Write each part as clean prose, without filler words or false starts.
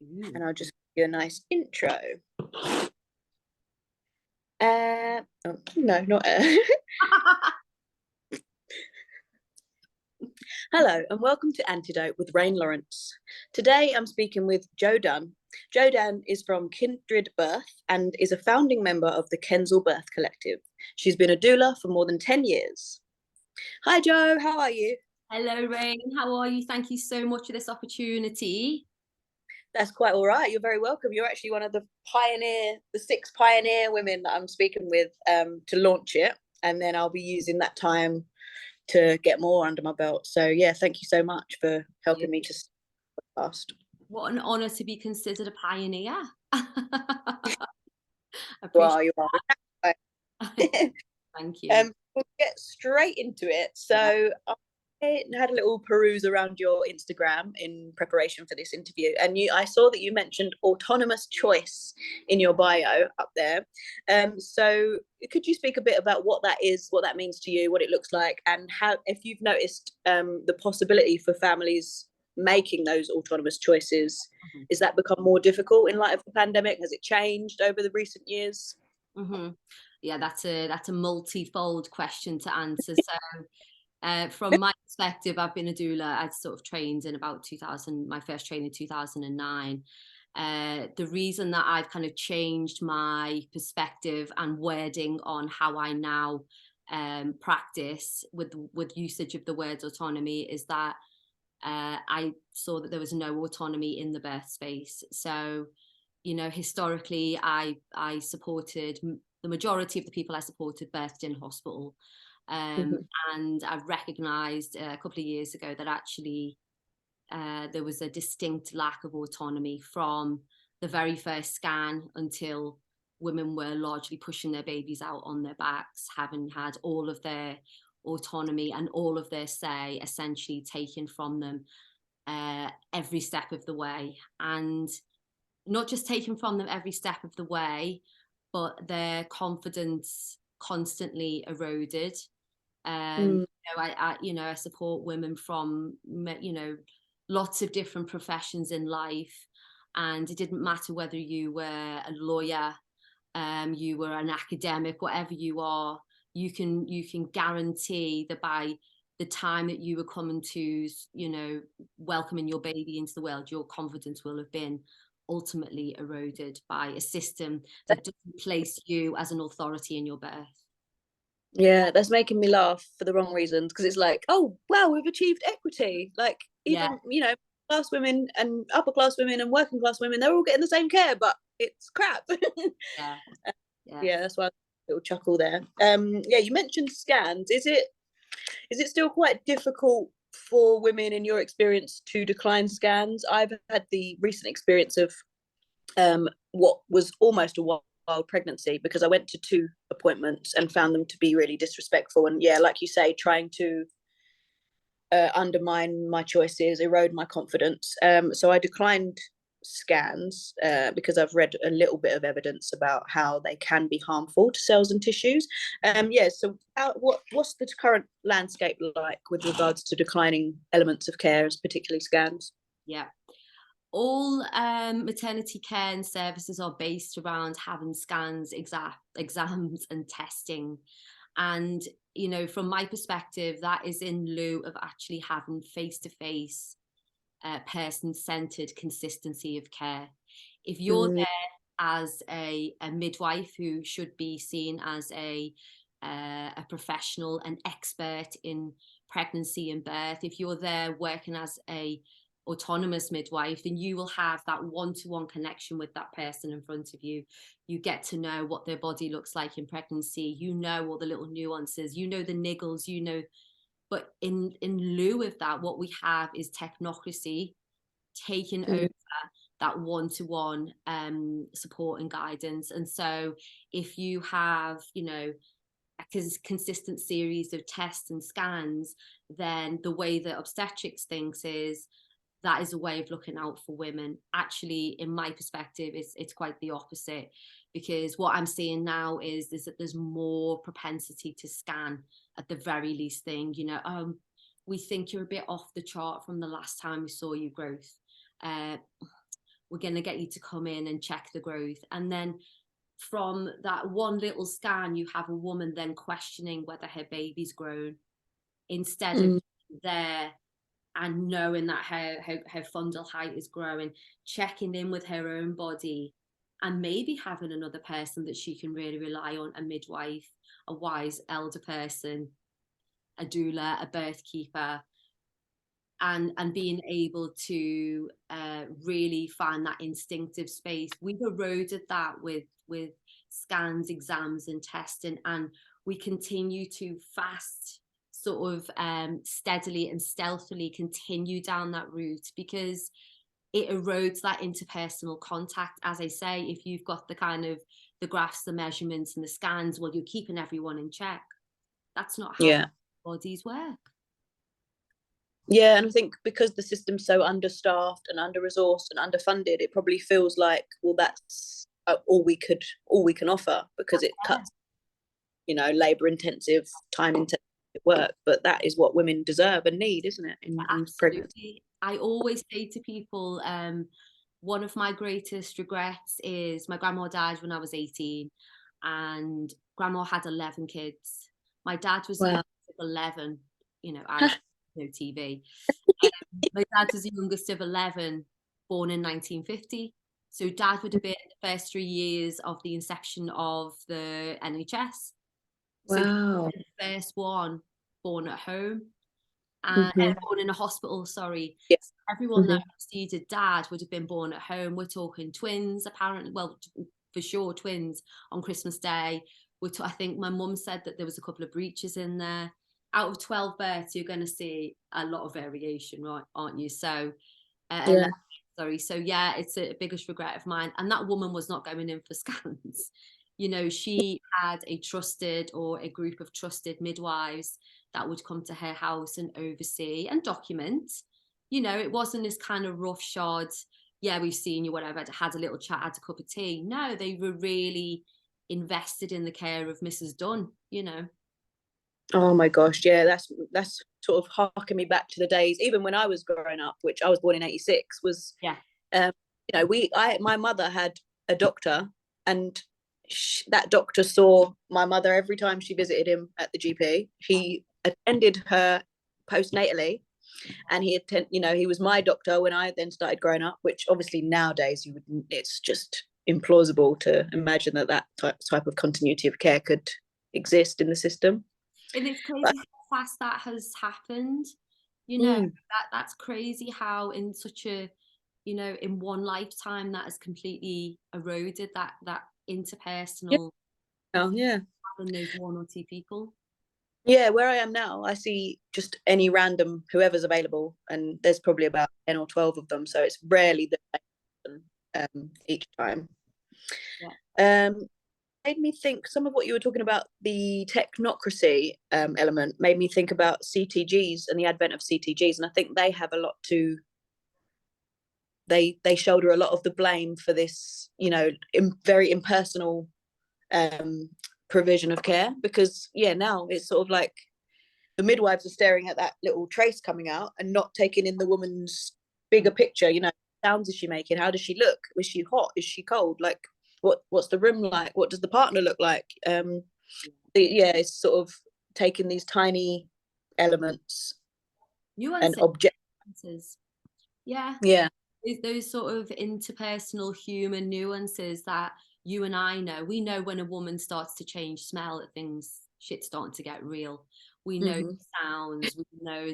And I'll just give you a nice intro. Oh, no, not Hello, and welcome to Antidote with Rain Lawrence. Today I'm speaking with Jo Dunn. Jo Dunn is from Kindred Birth and is a founding member of the Kensal Birth Collective. She's been a doula for more than 10 years. Hi, Jo, how are you? Hello, Rain. How are you? Thank you so much for this opportunity. That's quite all right. You're very welcome. You're actually one of the six pioneer women that I'm speaking with to launch it. And then I'll be using that time to get more under my belt. So yeah, thank you so much for helping me to fast. What an honour to be considered a pioneer. Well, Appreciate you are. that. Thank you. We'll get straight into it. So I had a little peruse around your Instagram in preparation for this interview, and I saw that you mentioned autonomous choice in your bio up there. So could you speak a bit about what that is, what that means to you, what it looks like, and how, if you've noticed the possibility for families making those autonomous choices, is that become more difficult in light of the pandemic? Has it changed over the recent years? Yeah, that's a multi-fold question to answer. So from my perspective, I've been a doula. I sort of trained in about 2000, my first training in 2009. The reason that I've kind of changed my perspective and wording on how I now practice with usage of the word autonomy is that I saw that there was no autonomy in the birth space. So, historically, I supported the majority of the people I supported birthed in hospital. And I recognised a couple of years ago that actually there was a distinct lack of autonomy from the very first scan until women were largely pushing their babies out on their backs, having had all of their autonomy and all of their say essentially taken from them every step of the way. And not just taken from them every step of the way, but their confidence constantly eroded. I support women from lots of different professions in life, and it didn't matter whether you were a lawyer, you were an academic, whatever you are. You can guarantee that by the time that you were coming to welcoming your baby into the world, your confidence will have been ultimately eroded by a system that doesn't place you as an authority in your birth. Yeah, that's making me laugh for the wrong reasons, because it's like, oh wow, we've achieved equity. Like, even class women and upper class women and working class women, they're all getting the same care, but it's crap. Yeah. Yeah, that's why a little chuckle there. Yeah, you mentioned scans. Is it still quite difficult for women, in your experience, to decline scans? I've had the recent experience of what was almost a wild pregnancy, because I went to 2 appointments and found them to be really disrespectful, and yeah, like you say, trying to undermine my choices, erode my confidence. So I declined scans because I've read a little bit of evidence about how they can be harmful to cells and tissues. So what's the current landscape like with regards to declining elements of care, particularly scans? Yeah. All maternity care and services are based around having scans, exams and testing. And, from my perspective, that is in lieu of actually having face-to-face, person-centered consistency of care. If you're there as a midwife who should be seen as a professional, an expert in pregnancy and birth, if you're there working as a autonomous midwife, then you will have that one-to-one connection with that person in front of you. You get to know what their body looks like in pregnancy, all the little nuances, the niggles, but in lieu of that, what we have is technocracy taking over that one-to-one support and guidance. And so if you have a consistent series of tests and scans, then the way that obstetrics thinks is that is a way of looking out for women. Actually, in my perspective, it's quite the opposite, because what I'm seeing now is that there's more propensity to scan at the very least thing. We think you're a bit off the chart from the last time we saw your growth. we're going to get you to come in and check the growth. And then from that one little scan, you have a woman then questioning whether her baby's grown, instead of there and knowing that her fundal height is growing, checking in with her own body, and maybe having another person that she can really rely on, a midwife, a wise elder person, a doula, a birth keeper, and being able to really find that instinctive space. We've eroded that with scans, exams and testing, and we continue to fast sort of steadily and stealthily continue down that route, because it erodes that interpersonal contact. As I say, if you've got the kind of the graphs, the measurements and the scans, well, you're keeping everyone in check. That's not how bodies work. Yeah, and I think because the system's so understaffed and under-resourced and underfunded, it probably feels like, well, that's all we can offer, because it cuts, you know, labor-intensive, time-intensive work. But that is what women deserve and need, isn't it? In pregnancy. I always say to people, one of my greatest regrets is my grandma died when I was 18, and grandma had 11 kids. My dad was 11, you know, I no TV. My dad was the youngest of 11, born in 1950. So dad would have been the first 3 years of the inception of the NHS. So Wow. the first one born at home, and born in a hospital, sorry. Yeah. So everyone that preceded dad would have been born at home. We're talking twins, apparently, well, for sure, twins on Christmas Day. I think my mum said that there was a couple of breaches in there. Out of 12 births, you're going to see a lot of variation, right? Aren't you? So, sorry. So yeah, it's a biggest regret of mine. And that woman was not going in for scans. You know, she had a trusted, or a group of trusted midwives that would come to her house and oversee and document. You know, it wasn't this kind of roughshod, yeah, we've seen you, whatever, had a little chat, had a cup of tea. No, they were really invested in the care of Mrs. Dunn, you know. Oh my gosh, yeah, that's sort of harking me back to the days, even when I was growing up, which I was born in 86, was you know, my mother had a doctor, and that doctor saw my mother every time she visited him at the GP. He attended her postnatally, and he was my doctor when I then started growing up, which obviously nowadays it's just implausible to imagine that type of continuity of care could exist in the system. And it's crazy how fast that has happened. You know, that's crazy how in such a, you know, in one lifetime that has completely eroded that interpersonal. Yeah. Having those one or two people. Yeah, where I am now, I see just any random whoever's available, and there's probably about 10 or 12 of them, so it's rarely the same each time. Made me think, some of what you were talking about, the technocracy element, made me think about CTGs and the advent of CTGs, and I think they have a lot to, they shoulder a lot of the blame for this, you know, very impersonal provision of care, because now it's sort of like the midwives are staring at that little trace coming out and not taking in the woman's bigger picture. You know, sounds is she making? How does she look? Is she hot? Is she cold? Like, what's the room like? What does the partner look like? It's sort of taking these tiny elements and objects. Yeah. Those sort of interpersonal human nuances that you and I know. We know when a woman starts to change smell, that shit's starting to get real. We know the sounds, we know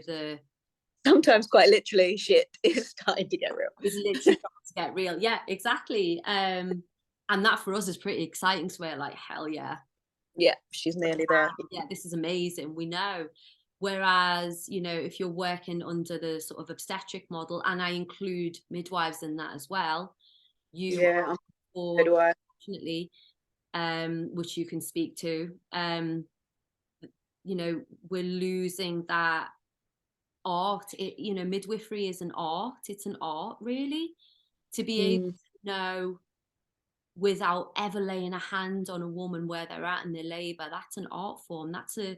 sometimes quite literally shit is starting to get real. It's literally starting to get real. Yeah, exactly. And that for us is pretty exciting. So we're like, hell yeah. Yeah, she's nearly there. Yeah, this is amazing. We know. Whereas, you know, if you're working under the sort of obstetric model, and I include midwives in that as well, unfortunately, which you can speak to, you know, we're losing that art. You know, midwifery is an art. It's an art, really, to be able to know without ever laying a hand on a woman where they're at in their labor. That's an art form. That's an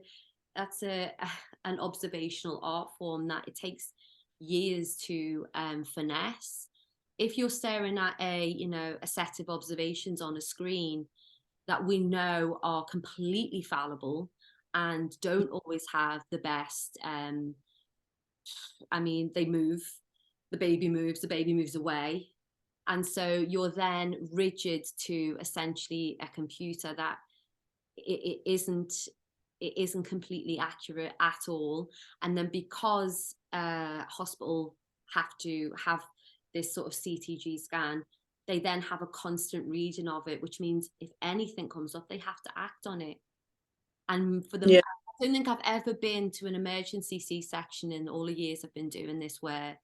observational art form that it takes years to finesse. if you're staring at a set of observations on a screen that we know are completely fallible and don't always have the best, I mean, they move, the baby moves away. And so you're then rigid to essentially a computer that it isn't completely accurate at all. And then because hospital have to have this sort of CTG scan, they then have a constant reading of it, which means if anything comes up, they have to act on it. And for them, Yeah. I don't think I've ever been to an emergency C-section in all the years I've been doing this where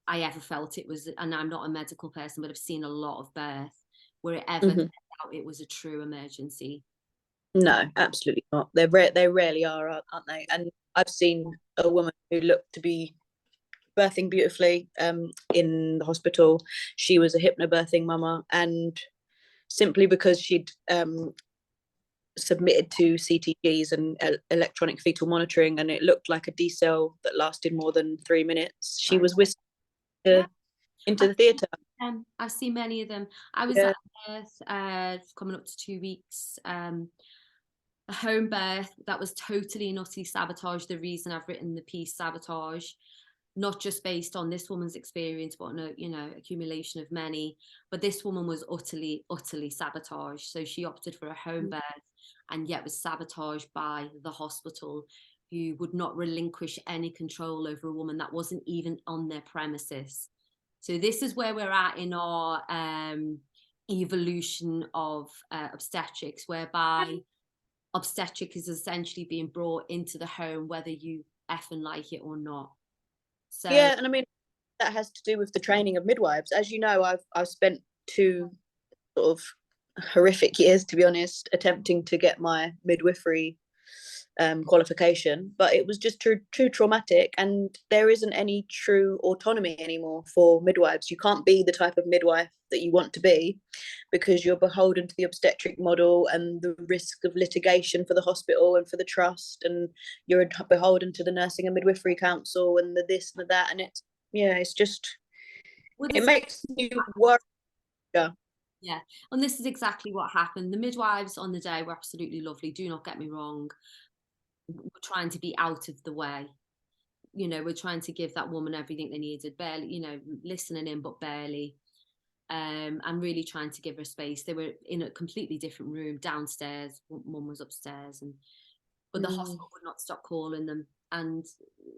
I ever felt it was, and I'm not a medical person, but I've seen a lot of birth where it ever turned out it was a true emergency. No, absolutely not. They rarely are, aren't they? And I've seen a woman who looked to be birthing beautifully in the hospital. She was a hypnobirthing mama, and simply because she'd submitted to CTGs and electronic fetal monitoring, and it looked like a decel that lasted more than 3 minutes, she was whisked into the theatre. I've seen many of them. I was at birth coming up to 2 weeks. A home birth that was totally and utterly sabotaged. The reason I've written the piece Sabotage, not just based on this woman's experience, but on a accumulation of many. But this woman was utterly sabotaged. So she opted for a home birth, and yet was sabotaged by the hospital, who would not relinquish any control over a woman that wasn't even on their premises. So this is where we're at in our evolution of obstetrics, whereby obstetric is essentially being brought into the home, whether you effing like it or not. So yeah, and I mean that has to do with the training of midwives. As you know, I've spent 2 sort of horrific years, to be honest, attempting to get my midwifery qualification, but it was just too traumatic, and there isn't any true autonomy anymore for midwives. You can't be the type of midwife that you want to be because you're beholden to the obstetric model and the risk of litigation for the hospital and for the trust, and you're beholden to the Nursing and Midwifery Council and the this and the that, and it's just, it makes you worry. Yeah, and this is exactly what happened. The midwives on the day were absolutely lovely, do not get me wrong. We're trying to be out of the way. We're trying to give that woman everything they needed, barely, listening in, but barely. And really trying to give her space. They were in a completely different room downstairs. Mum was upstairs, but the hospital would not stop calling them. And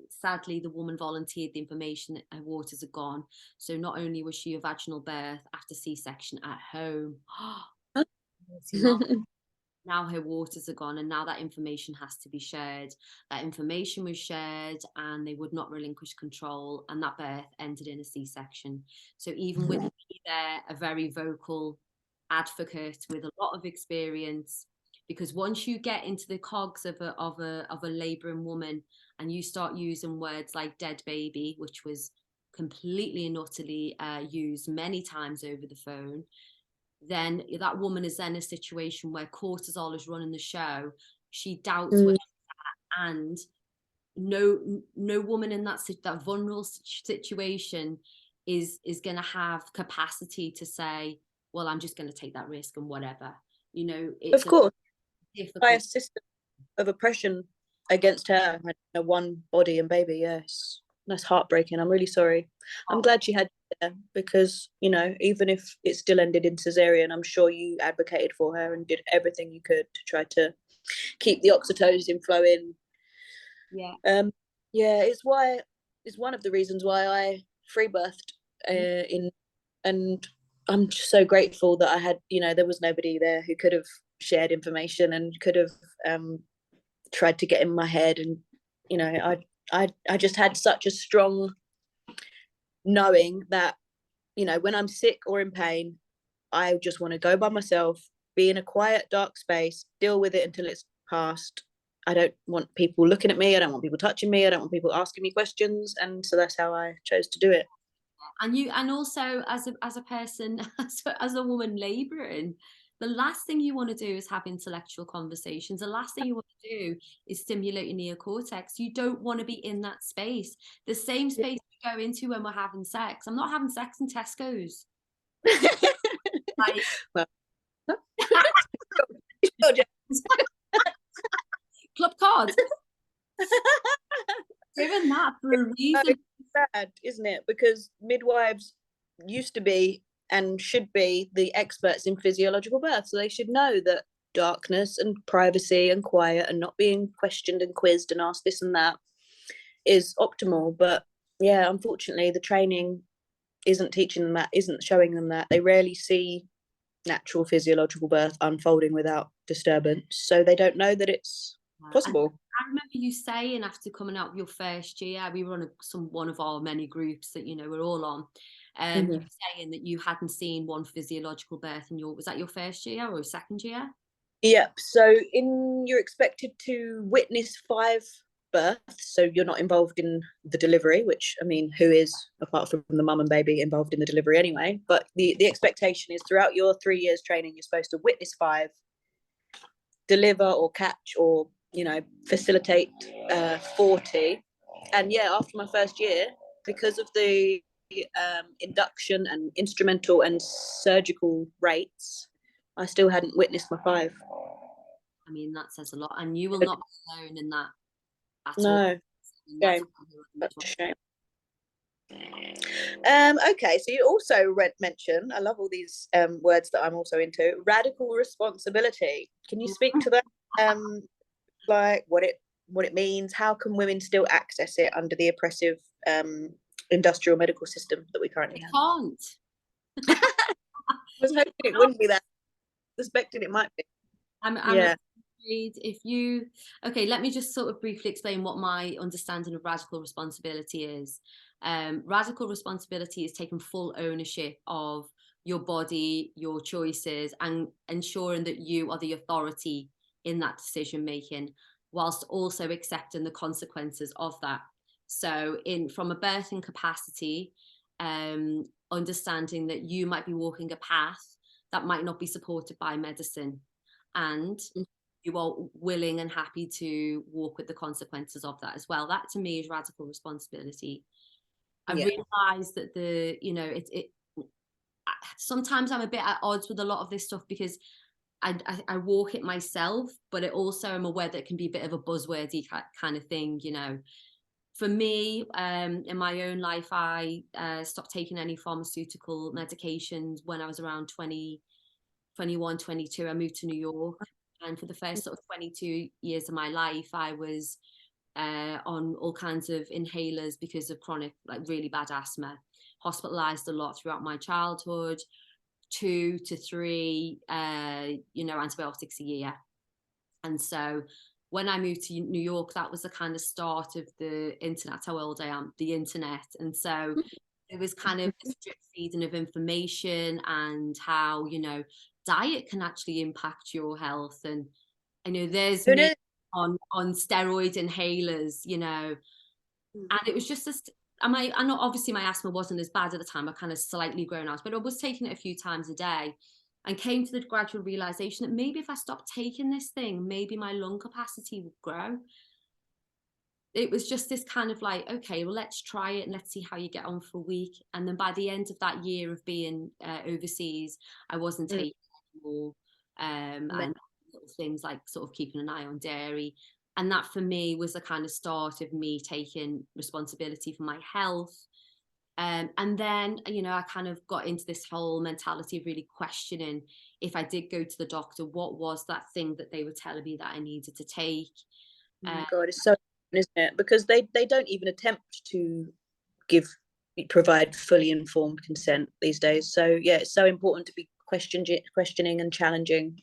sadly, the woman volunteered the information that her waters had gone. So not only was she a vaginal birth after C-section at home, now her waters are gone, and now that information has to be shared. That information was shared, and they would not relinquish control, and that birth ended in a C-section. So even with me there, a very vocal advocate with a lot of experience, because once you get into the cogs of a labouring woman, and you start using words like dead baby, which was completely and utterly used many times over the phone, then that woman is then in a situation where cortisol is running the show. She doubts where she's at, and no woman in that vulnerable situation is going to have capacity to say, well, I'm just going to take that risk and whatever. It's of course, by a difficult. system of oppression against her and her one body and baby. Yes, that's heartbreaking. I'm really sorry. I'm glad she had you there, because even if it still ended in cesarean, I'm sure you advocated for her and did everything you could to try to keep the oxytocin flowing. It's one of the reasons why I free birthed and I'm just so grateful that I had, there was nobody there who could have shared information and could have tried to get in my head. And I just had such a strong knowing that when I'm sick or in pain, I just want to go by myself, be in a quiet dark space, deal with it until it's past. I don't want people looking at me, I don't want people touching me, I don't want people asking me questions, and so that's how I chose to do it. And also as a person, as a woman labouring, the last thing you want to do is have intellectual conversations. The last thing you want to do is stimulate your neocortex. You don't want to be in that space. The same space go into when we're having sex. I'm not having sex in Tesco's. Like, Well, club card. Doing that for a reason. it's sad, isn't it? Because midwives used to be and should be the experts in physiological birth, so they should know that darkness and privacy and quiet and not being questioned and quizzed and asked this and that is optimal. But yeah, unfortunately, the training isn't teaching them that, isn't showing them that. They rarely see natural physiological birth unfolding without disturbance, so they don't know that it's possible. I remember you saying after coming out of your first year, we were on one of our many groups that, you know, we're all on, you were saying that you hadn't seen one physiological birth in was that your first year or second year? Yep. So you're expected to witness 5 births, so you're not involved in the delivery, which, I mean, who is, apart from the mum and baby, involved in the delivery anyway? But the expectation is throughout your 3 years training, you're supposed to witness 5, deliver or catch or, you know, facilitate 40. And yeah, after my first year, because of the induction and instrumental and surgical rates, I still hadn't witnessed my 5. I mean, that says a lot, and you will not be alone in that at all. No, shame. Such a shame. Okay, so you also mentioned, I love all these words that I'm also into, radical responsibility. Can you speak to that? Like what it means? How can women still access it under the oppressive industrial medical system that we currently have? Can't. I was hoping it wouldn't be that. Suspected it might be. I'm afraid if you, okay, let me just sort of briefly explain what my understanding of radical responsibility is. Radical responsibility is taking full ownership of your body, your choices, and ensuring that you are the authority in that decision making, whilst also accepting the consequences of that. So from a birthing capacity, understanding that you might be walking a path that might not be supported by medicine, and you are willing and happy to walk with the consequences of that as well. That to me is radical responsibility. I realize that sometimes I'm a bit at odds with a lot of this stuff because I walk it myself, but it also I'm aware that it can be a bit of a buzzwordy kind of thing, you know. For me, in my own life, I stopped taking any pharmaceutical medications when I was around 20, 21, 22. I moved to New York, and for the first sort of 22 years of my life, I was on all kinds of inhalers because of chronic, like really bad asthma. Hospitalized a lot throughout my childhood. 2 to 3 antibiotics a year. And so when I moved to New York, that was the kind of start of the internet. How old I am, the internet. And so it was kind of a drip feeding of information and how, you know, diet can actually impact your health. And I know there's me on steroid inhalers, you know, and it was just this. I know obviously my asthma wasn't as bad at the time. I kind of slightly grown out, but I was taking it a few times a day, and came to the gradual realization that maybe if I stopped taking this thing, maybe my lung capacity would grow. It was just this kind of like, okay, well, let's try it and let's see how you get on for a week. And then by the end of that year of being overseas, I wasn't taking anymore. And little things like sort of keeping an eye on dairy. And that for me was the kind of start of me taking responsibility for my health. And then, you know, I kind of got into this whole mentality of really questioning if I did go to the doctor, what was that thing that they were telling me that I needed to take? God, it's so, isn't it? Because they don't even attempt to provide fully informed consent these days. So yeah, it's so important to be questioning and challenging.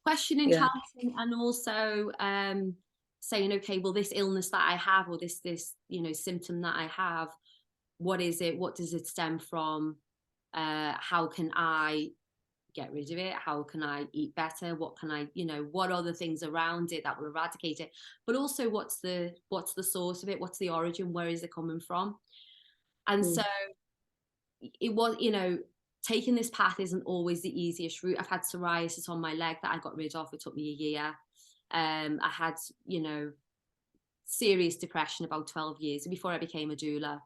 Challenging, and also saying, okay, well, this illness that I have, or this you know symptom that I have, what is it? What does it stem from? How can I get rid of it? How can I eat better? What can I, you know, what are the things around it that will eradicate it? But also, what's the source of it? What's the origin? Where is it coming from? And so it was, you know, taking this path isn't always the easiest route. I've had psoriasis on my leg that I got rid of. It took me a year. I had, you know, serious depression about 12 years before I became a doula.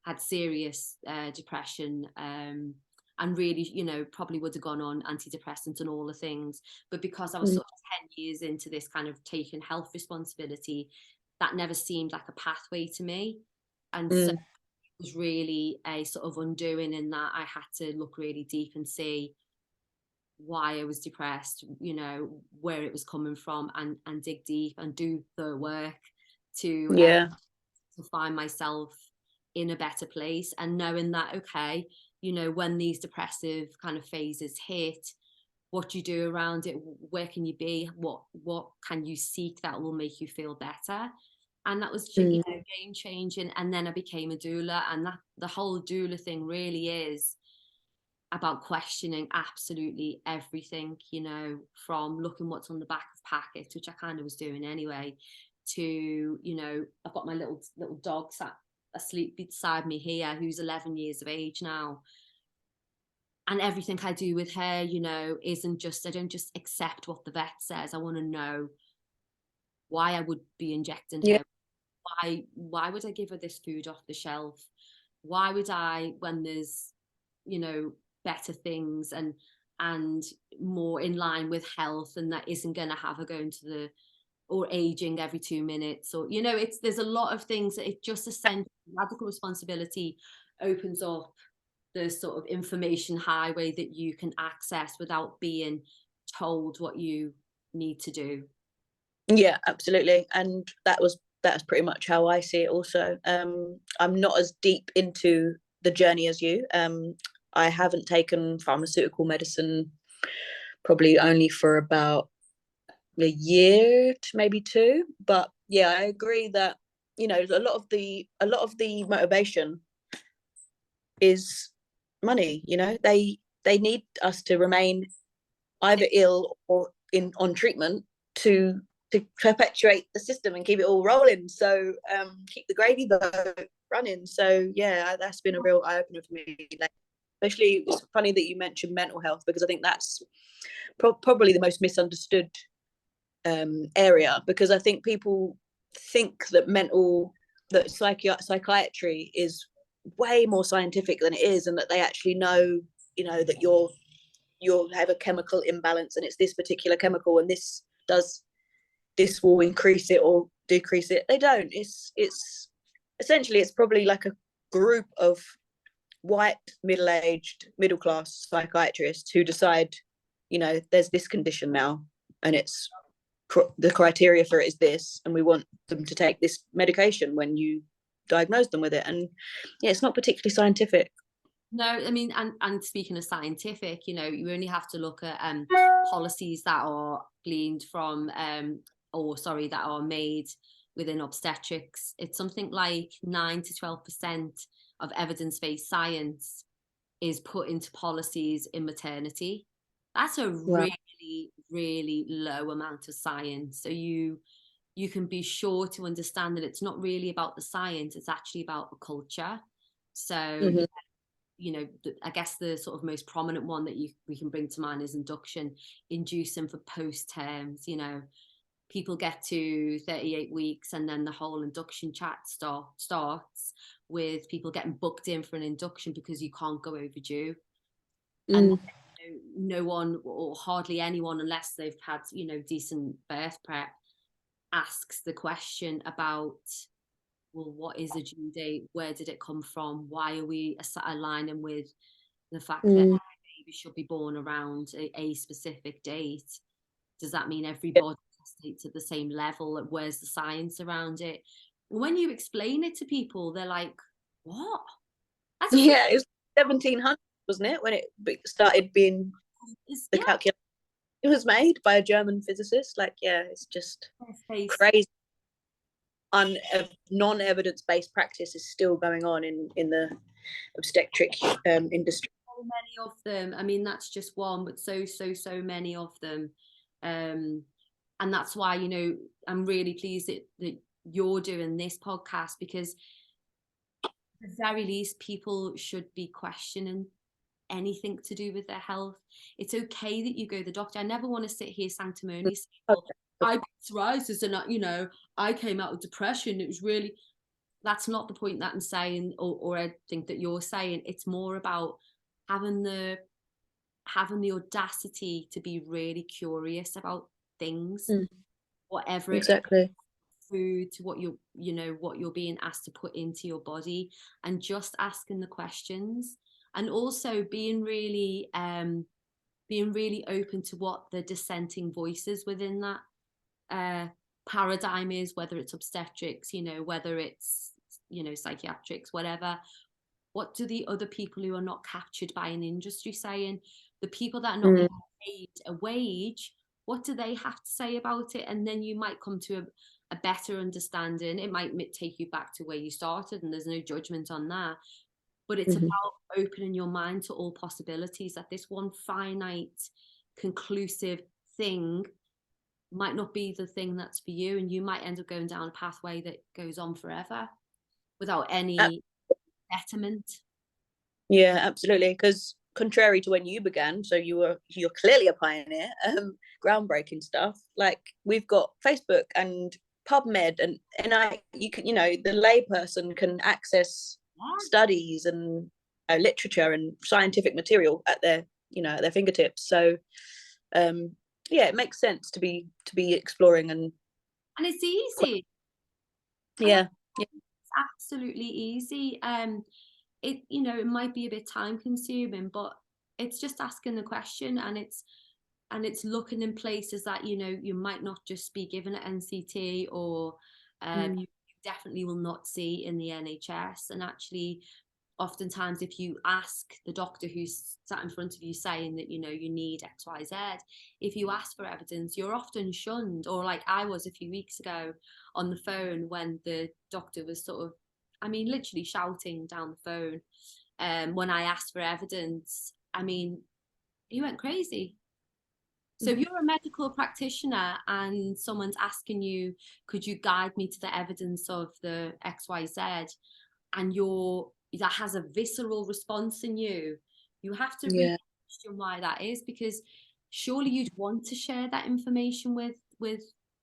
had serious depression, and really, you know, probably would have gone on antidepressants and all the things. But because I was sort of 10 years into this kind of taking health responsibility, that never seemed like a pathway to me. And so it was really a sort of undoing, in that I had to look really deep and see why I was depressed, you know, where it was coming from, and dig deep and do the work to find myself in a better place, and knowing that, okay, you know, when these depressive kind of phases hit, what do you do around it? Where can you be? What can you seek that will make you feel better? And that was, you know, game changing. And then I became a doula, and that the whole doula thing really is about questioning absolutely everything, you know, from looking what's on the back of packets, which I kind of was doing anyway, to, you know, I've got my little dog sat asleep beside me here, who's 11 years of age now. And everything I do with her, you know, isn't just, I don't just accept what the vet says. I want to know why I would be injecting her. Why would I give her this food off the shelf? Why would I, when there's, you know, better things and more in line with health, and that isn't going to have her going to the, or aging every 2 minutes, or, you know, it's, there's a lot of things that it just essentially, radical responsibility opens up the sort of information highway that you can access without being told what you need to do. Yeah, absolutely. And that's pretty much how I see it also. I'm not as deep into the journey as you. I haven't taken pharmaceutical medicine probably only for about a year to maybe two. But yeah, I agree that, you know, a lot of the motivation is money. You know, they need us to remain either ill or on treatment to perpetuate the system and keep it all rolling. So keep the gravy boat running. So yeah, that's been a real eye opener for me. Like, especially, it's funny that you mentioned mental health, because I think that's probably the most misunderstood area, because I think people think that psychiatry is way more scientific than it is, and that they actually know, you know, that you'll have a chemical imbalance and it's this particular chemical, and this will increase it or decrease it. They don't. It's essentially, it's probably like a group of white middle-aged middle class psychiatrists who decide, you know, there's this condition now, and it's the criteria for it is this, and we want them to take this medication when you diagnose them with it. And yeah, it's not particularly scientific. No, I mean, and speaking of scientific, you know, you only have to look at policies that are gleaned from, that are made within obstetrics. It's something like 9 to 12% of evidence-based science is put into policies in maternity. That's a really, really low amount of science. So you can be sure to understand that it's not really about the science, it's actually about the culture. So you know, I guess the sort of most prominent one that we can bring to mind is inducing for post terms. You know, people get to 38 weeks and then the whole induction chat starts with people getting booked in for an induction because you can't go overdue. And no one, or hardly anyone, unless they've had, you know, decent birth prep, asks the question about, well, what is a due date? Where did it come from? Why are we aligning with the fact that baby should be born around a specific date? Does that mean everybody gestates at the same level? Where's the science around it? When you explain it to people, they're like, what? Yeah, it was 1700, wasn't it, when it started being the calculation? It was made by a German physicist. Like, yeah, it's just crazy. Non-evidence-based practice is still going on in the obstetric industry. So many of them. I mean, that's just one, but so many of them. And that's why, you know, I'm really pleased that you're doing this podcast, because at the very least, people should be questioning anything to do with their health. It's okay that you go to the doctor. I never want to sit here sanctimonious. I got psoriasis and, you know, I came out with depression. It was really, that's not the point that I'm saying, or I think that you're saying. It's more about having the audacity to be really curious about things, Mm, whatever it is, exactly. food to what you're, what you're being asked to put into your body, and just asking the questions, and also being really open to what the dissenting voices within that paradigm is, whether it's obstetrics, whether it's, psychiatrics, whatever. What do the other people who are not captured by an industry saying? The people that are not Mm, being paid a wage, what do they have to say about it? And then you might come to a better understanding. It might take you back to where you started, and there's no judgment on that. But it's mhm. about opening your mind to all possibilities, that this one finite, conclusive thing might not be the thing that's for you, and you might end up going down a pathway that goes on forever without Ab- any betterment. yeah, absolutely. Because contrary to when you began, so you're clearly a pioneer, groundbreaking stuff. Like we've got Facebook and PubMed, and you can, the layperson can access studies and literature and scientific material at their, at their fingertips. So um yeah, it makes sense to be exploring and And it's easy. And yeah, yeah. it's absolutely easy. It might be a bit time consuming, but it's just asking the question, and it's looking in places that you might not just be given at NCT, or Mm, you definitely will not see in the NHS. And actually, oftentimes, if you ask the doctor who's sat in front of you saying that you need XYZ, if you ask for evidence, you're often shunned. Or like I was a few weeks ago on the phone, when the doctor was sort of, I mean, literally shouting down the phone. When I asked for evidence, I mean, he went crazy. So if mhm. you're a medical practitioner and someone's asking you, could you guide me to the evidence of the XYZ, and that has a visceral response in you, you have to really Yeah, question why that is, because surely you'd want to share that information with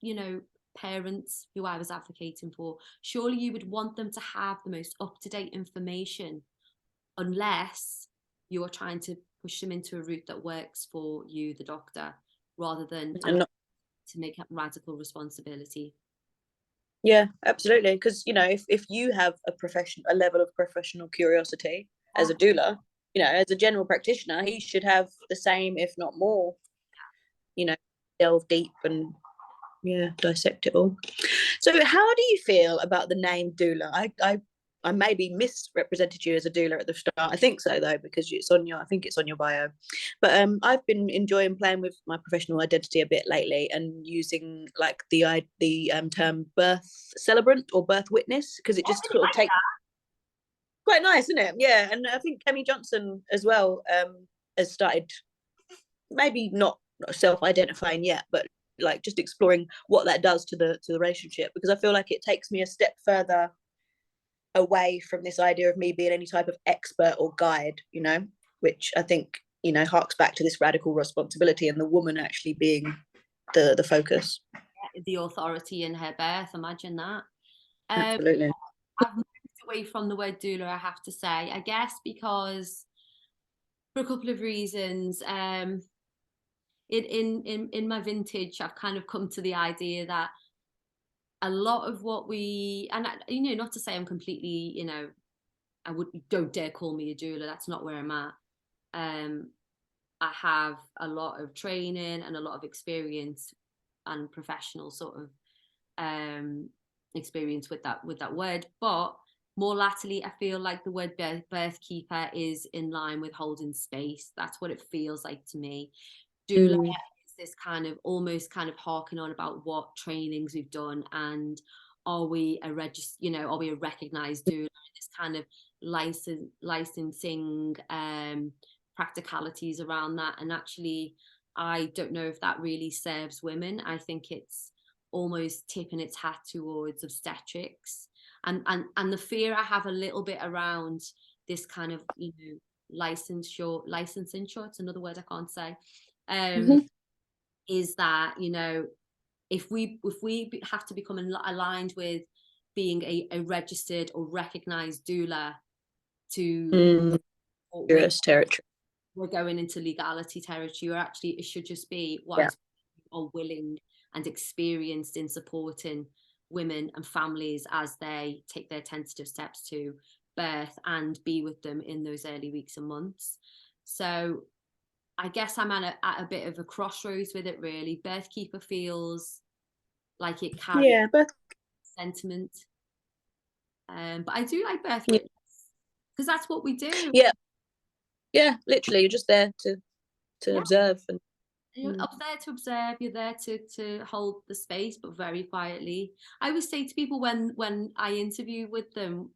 you know parents who I was advocating for. Surely you would want them to have the most up-to-date information, unless you are trying to push them into a route that works for you, the doctor, rather than and not, to make up radical responsibility. yeah, absolutely. Because if you have a level of professional curiosity as a doula, as a general practitioner, he should have the same, if not more. You know, delve deep and dissect it all. So, how do you feel about the name doula? I maybe misrepresented you as a doula at the start. I think so though, because I think it's on your bio. But I've been enjoying playing with my professional identity a bit lately, and using like the term birth celebrant or birth witness, because it just sort of takes quite nice, isn't it? Yeah, and I think Kemi Johnson as well has started, maybe not self-identifying yet, but like just exploring what that does to the relationship, because I feel like it takes me a step further away from this idea of me being any type of expert or guide, which I think harks back to this radical responsibility and the woman actually being the focus. The authority in her birth, imagine that. um, Absolutely. I've moved away from the word doula, I have to say, I guess because for a couple of reasons. In my vintage, I've kind of come to the idea that a lot of what we, and not to say I'm completely, don't dare call me a doula, that's not where I'm at. I have a lot of training and a lot of experience and professional sort of experience with that word, but more latterly I feel like the word birth keeper is in line with holding space. That's what it feels like to me. Doula Mm. is this kind of almost kind of harking on about what trainings we've done, and are we a are we a recognized doula? This kind of licensing practicalities around that, and actually I don't know if that really serves women. I think it's almost tipping its hat towards obstetrics, and the fear I have a little bit around this kind of licensing short, another word I can't say, um, Mm-hmm. is that if we have to become aligned with being a registered or recognized doula to Serious territory. we're going into legality territory, or actually it should just be what Yeah. are willing and experienced in supporting women and families as they take their tentative steps to birth and be with them in those early weeks and months. So I guess I'm at a bit of a crossroads with it, really. Birthkeeper feels like it carries sentiment. But I do like birth witness, because that's what we do. Yeah, literally, you're just there to observe. And you're up there to observe, you're there to hold the space, but very quietly. I always say to people when I interview with them,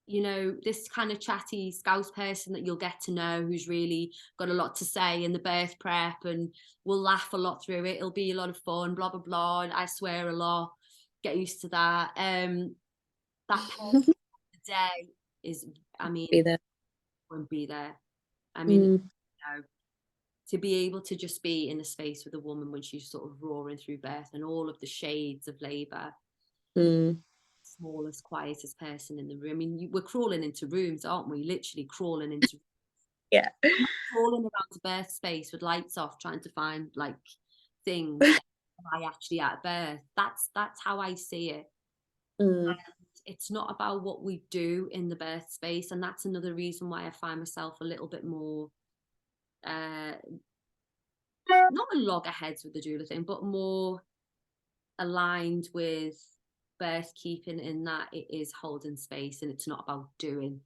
you know, this kind of chatty Scouse person that you'll get to know, who's really got a lot to say in the birth prep and will laugh a lot through it. It'll be a lot of fun, blah, blah, blah. And I swear a lot. Get used to that. That person of the day is, I mean, be there. won't be there. I mean, you know, to be able to just be in a space with a woman when she's sort of roaring through birth and all of the shades of labour, smallest, quietest person in the room. I mean, we're crawling into rooms, aren't we? Literally crawling into Yeah. crawling around the birth space with lights off, trying to find like things that I actually at birth. That's how I see it. And it's not about what we do in the birth space, and that's another reason why I find myself a little bit more not a loggerheads with the doula thing, but more aligned with birth keeping, in that it is holding space and it's not about doing.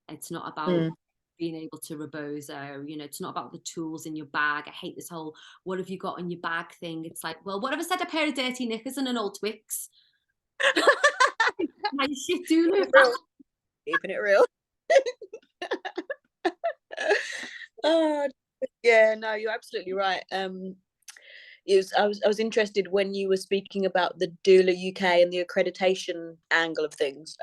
It's not about being able to rebozo, you know, it's not about the tools in your bag. I hate this whole what have you got in your bag thing. It's like, well, what if I said a pair of dirty knickers and an old Twix? My shit doula. Keeping it real. Oh yeah, no, you're absolutely right. I was interested when you were speaking about the Doula UK and the accreditation angle of things,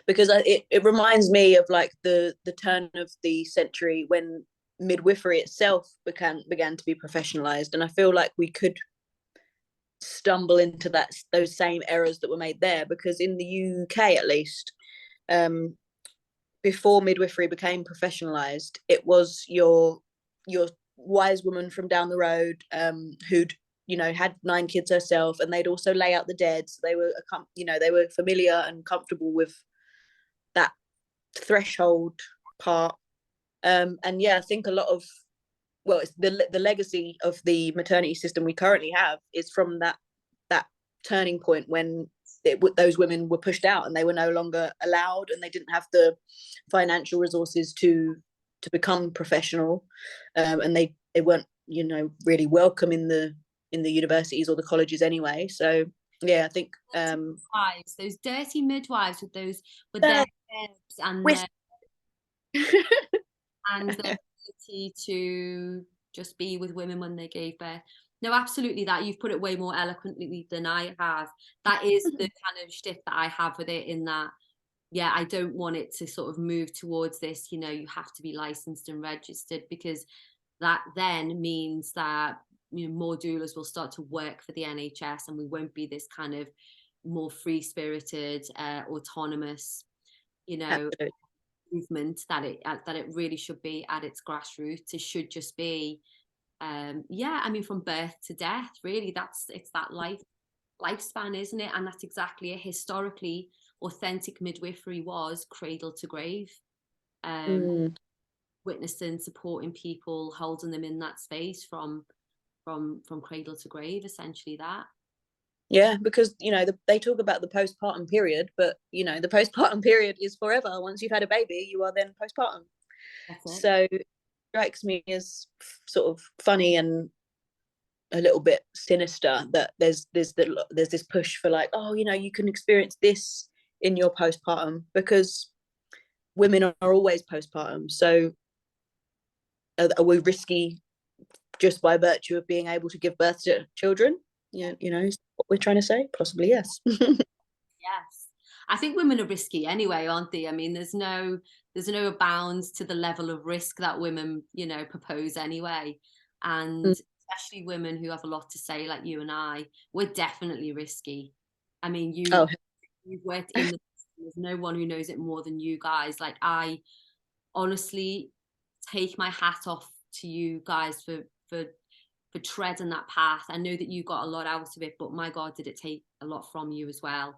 because it reminds me of like the turn of the century when midwifery itself began to be professionalized, and I feel like we could stumble into those same errors that were made there, because in the UK at least, before midwifery became professionalized, it was your wise woman from down the road, who'd, you know, had 9 kids herself, and they'd also lay out the dead, so they were, you know, they were familiar and comfortable with that threshold part. And yeah, I think a lot of, well, it's the legacy of the maternity system we currently have is from that turning point when those women were pushed out and they were no longer allowed, and they didn't have the financial resources to become professional, and they weren't, you know, really welcome in the universities or the colleges anyway. So yeah, I think midwives, those dirty midwives with their herbs and and their ability to just be with women when they gave birth. No, absolutely, that you've put it way more eloquently than I have. That is the kind of shtick that I have with it, in that, yeah, I don't want it to sort of move towards this, you know, you have to be licensed and registered, because that then means that, you know, more doulas will start to work for the NHS, and we won't be this kind of more free-spirited, autonomous, you know, movement that it really should be at its grassroots. It should just be, yeah, I mean, from birth to death, really. It's that lifespan, isn't it? And that's exactly it. Historically, authentic midwifery was cradle to grave, witnessing, supporting people, holding them in that space from cradle to grave, essentially. That. Yeah, because, you know, they talk about the postpartum period, but, you know, the postpartum period is forever. Once you've had a baby, you are then postpartum. So it strikes me as sort of funny and a little bit sinister that there's this push for like, oh, you know, you can experience this in your postpartum, because women are always postpartum. So are we risky just by virtue of being able to give birth to children? Yeah, you know, is what we're trying to say? Possibly, yes. Yes. I think women are risky anyway, aren't they? I mean, there's no bounds to the level of risk that women, you know, propose anyway. And especially women who have a lot to say, like you and I, we're definitely risky. I mean, Oh, you've worked in the, there's no one who knows it more than you guys. Like, I honestly take my hat off to you guys for treading that path. I know that you got a lot out of it, but my God, did it take a lot from you as well.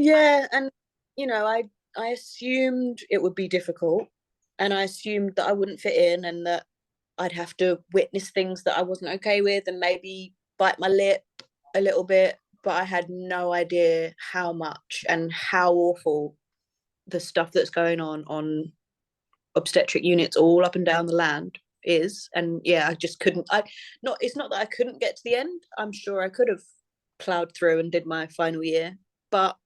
yeah, and you know, I assumed it would be difficult, and I assumed that I wouldn't fit in, and that I'd have to witness things that I wasn't okay with, and maybe bite my lip a little bit. But I had no idea how much and how awful the stuff that's going on obstetric units all up and down the land is. And yeah, I just couldn't. It's not that I couldn't get to the end. I'm sure I could have plowed through and did my final year, but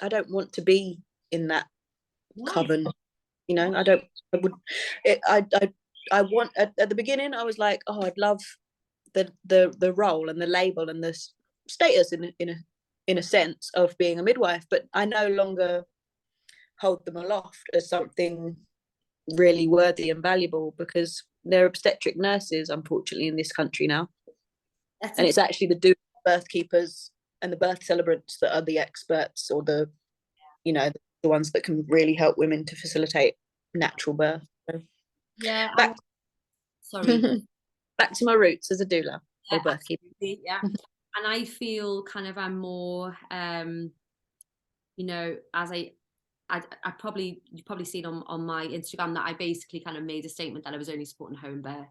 I don't want to be in that coven. You know, I don't. I would. I want at the beginning. I was like, oh, I'd love the role and the label and the status in a sense of being a midwife, but I no longer hold them aloft as something really worthy and valuable, because they're obstetric nurses, unfortunately, in this country now. And it's actually the birth keepers and the birth celebrants that are the experts, or the, you know, the ones that can really help women to facilitate natural birth. So Yeah. back, Sorry. back to my roots as a doula or birth keeper. Yeah. And I feel kind of I'm more, you know, as I probably, you've probably seen on my Instagram that I basically kind of made a statement that I was only supporting home birth.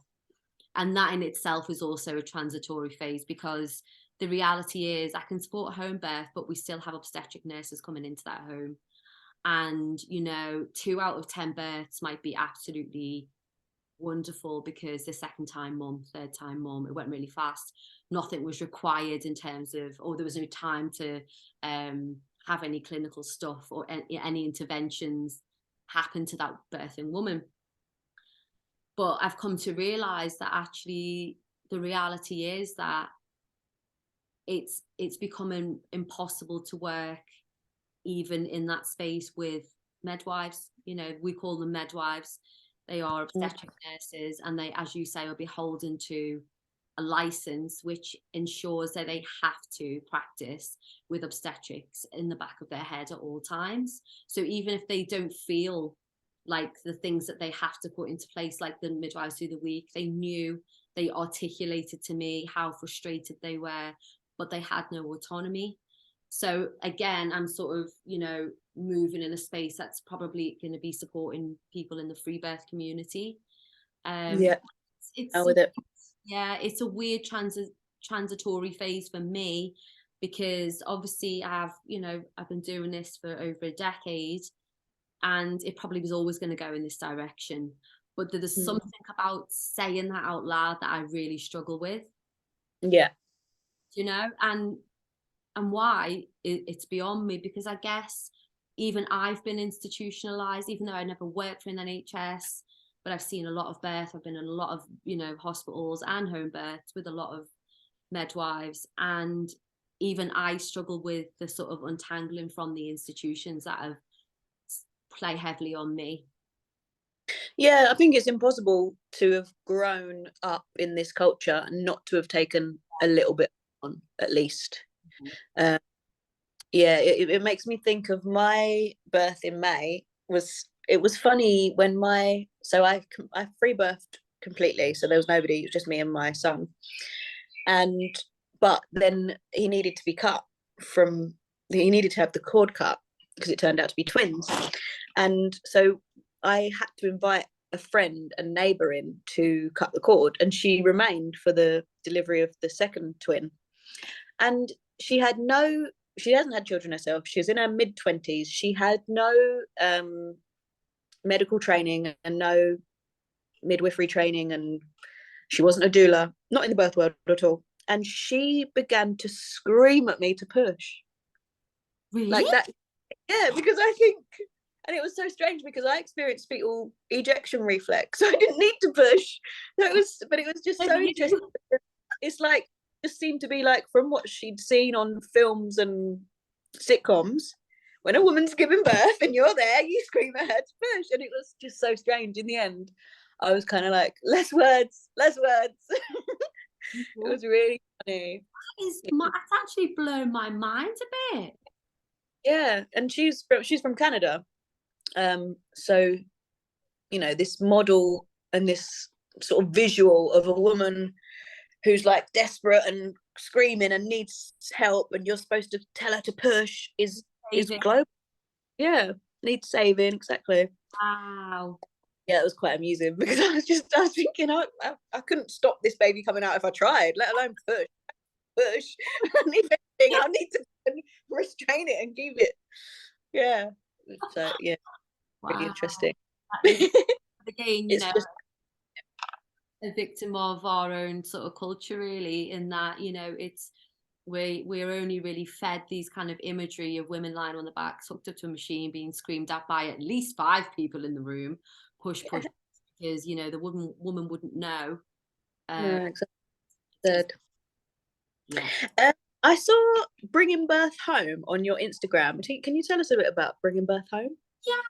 And that in itself is also a transitory phase, because the reality is I can support home birth, but we still have obstetric nurses coming into that home. And, you know, 2 out of 10 births might be absolutely wonderful because the second time mum, third time mum, it went really fast. Nothing was required in terms of, or there was no time to have any clinical stuff or any interventions happen to that birthing woman. But I've come to realize that actually the reality is that it's becoming impossible to work even in that space with midwives. You know, we call them midwives. They are obstetric nurses, and they, as you say, are beholden to a license which ensures that they have to practice with obstetrics in the back of their head at all times. So even if they don't feel like the things that they have to put into place, like the midwives through the week, they knew, they articulated to me how frustrated they were, but they had no autonomy. So again, I'm sort of, you know, moving in a space that's probably going to be supporting people in the free birth community. Yeah, It's with it. Yeah, it's a weird transitory phase for me, because obviously I've been doing this for over a decade, and it probably was always going to go in this direction. But there's something about saying that out loud that I really struggle with. Yeah. You know, and why it's beyond me, because I guess even I've been institutionalized, even though I never worked for an NHS, but I've seen a lot of birth. I've been in a lot of, you know, hospitals and home births with a lot of midwives, and even I struggle with the sort of untangling from the institutions that have play heavily on me. Yeah, I think it's impossible to have grown up in this culture and not to have taken a little bit on, at least. Yeah, it makes me think of my birth in May. It was funny when I free birthed completely, so there was nobody, it was just me and my son. But then he needed to be cut he needed to have the cord cut because it turned out to be twins. And so I had to invite a friend and neighbour in to cut the cord, and she remained for the delivery of the second twin. And she hasn't had children herself. She was in her mid-20s. She had no medical training and no midwifery training, and she wasn't a doula, not in the birth world at all. And she began to scream at me to push. Really? Like that. Yeah, because I think, and it was so strange because I experienced fetal ejection reflex, so I didn't need to push. So it was just so interesting. It's like, just seemed to be like from what she'd seen on films and sitcoms, when a woman's giving birth and you're there, you scream at her to push. And it was just so strange. In the end, I was kind of like, less words. It was really funny. It's actually blown my mind a bit. Yeah, and she's from Canada. So you know, this model and this sort of visual of a woman who's like desperate and screaming and needs help, and you're supposed to tell her to push is Saving. global. Yeah, needs saving, exactly. Wow. Yeah, it was quite amusing because I was thinking I couldn't stop this baby coming out if I tried, let alone push. I need to restrain it and keep it. Yeah. So yeah, pretty Wow. interesting. That is, again, It's just a victim of our own sort of culture, really, in that, it's we're only really fed these kind of imagery of women lying on the back, hooked up to a machine, being screamed at by at least 5 people in the room, push, because the woman wouldn't know. no, exactly. Yeah. I saw Bringing Birth Home on your Instagram. Can you tell us a bit about Bringing Birth Home? Yeah.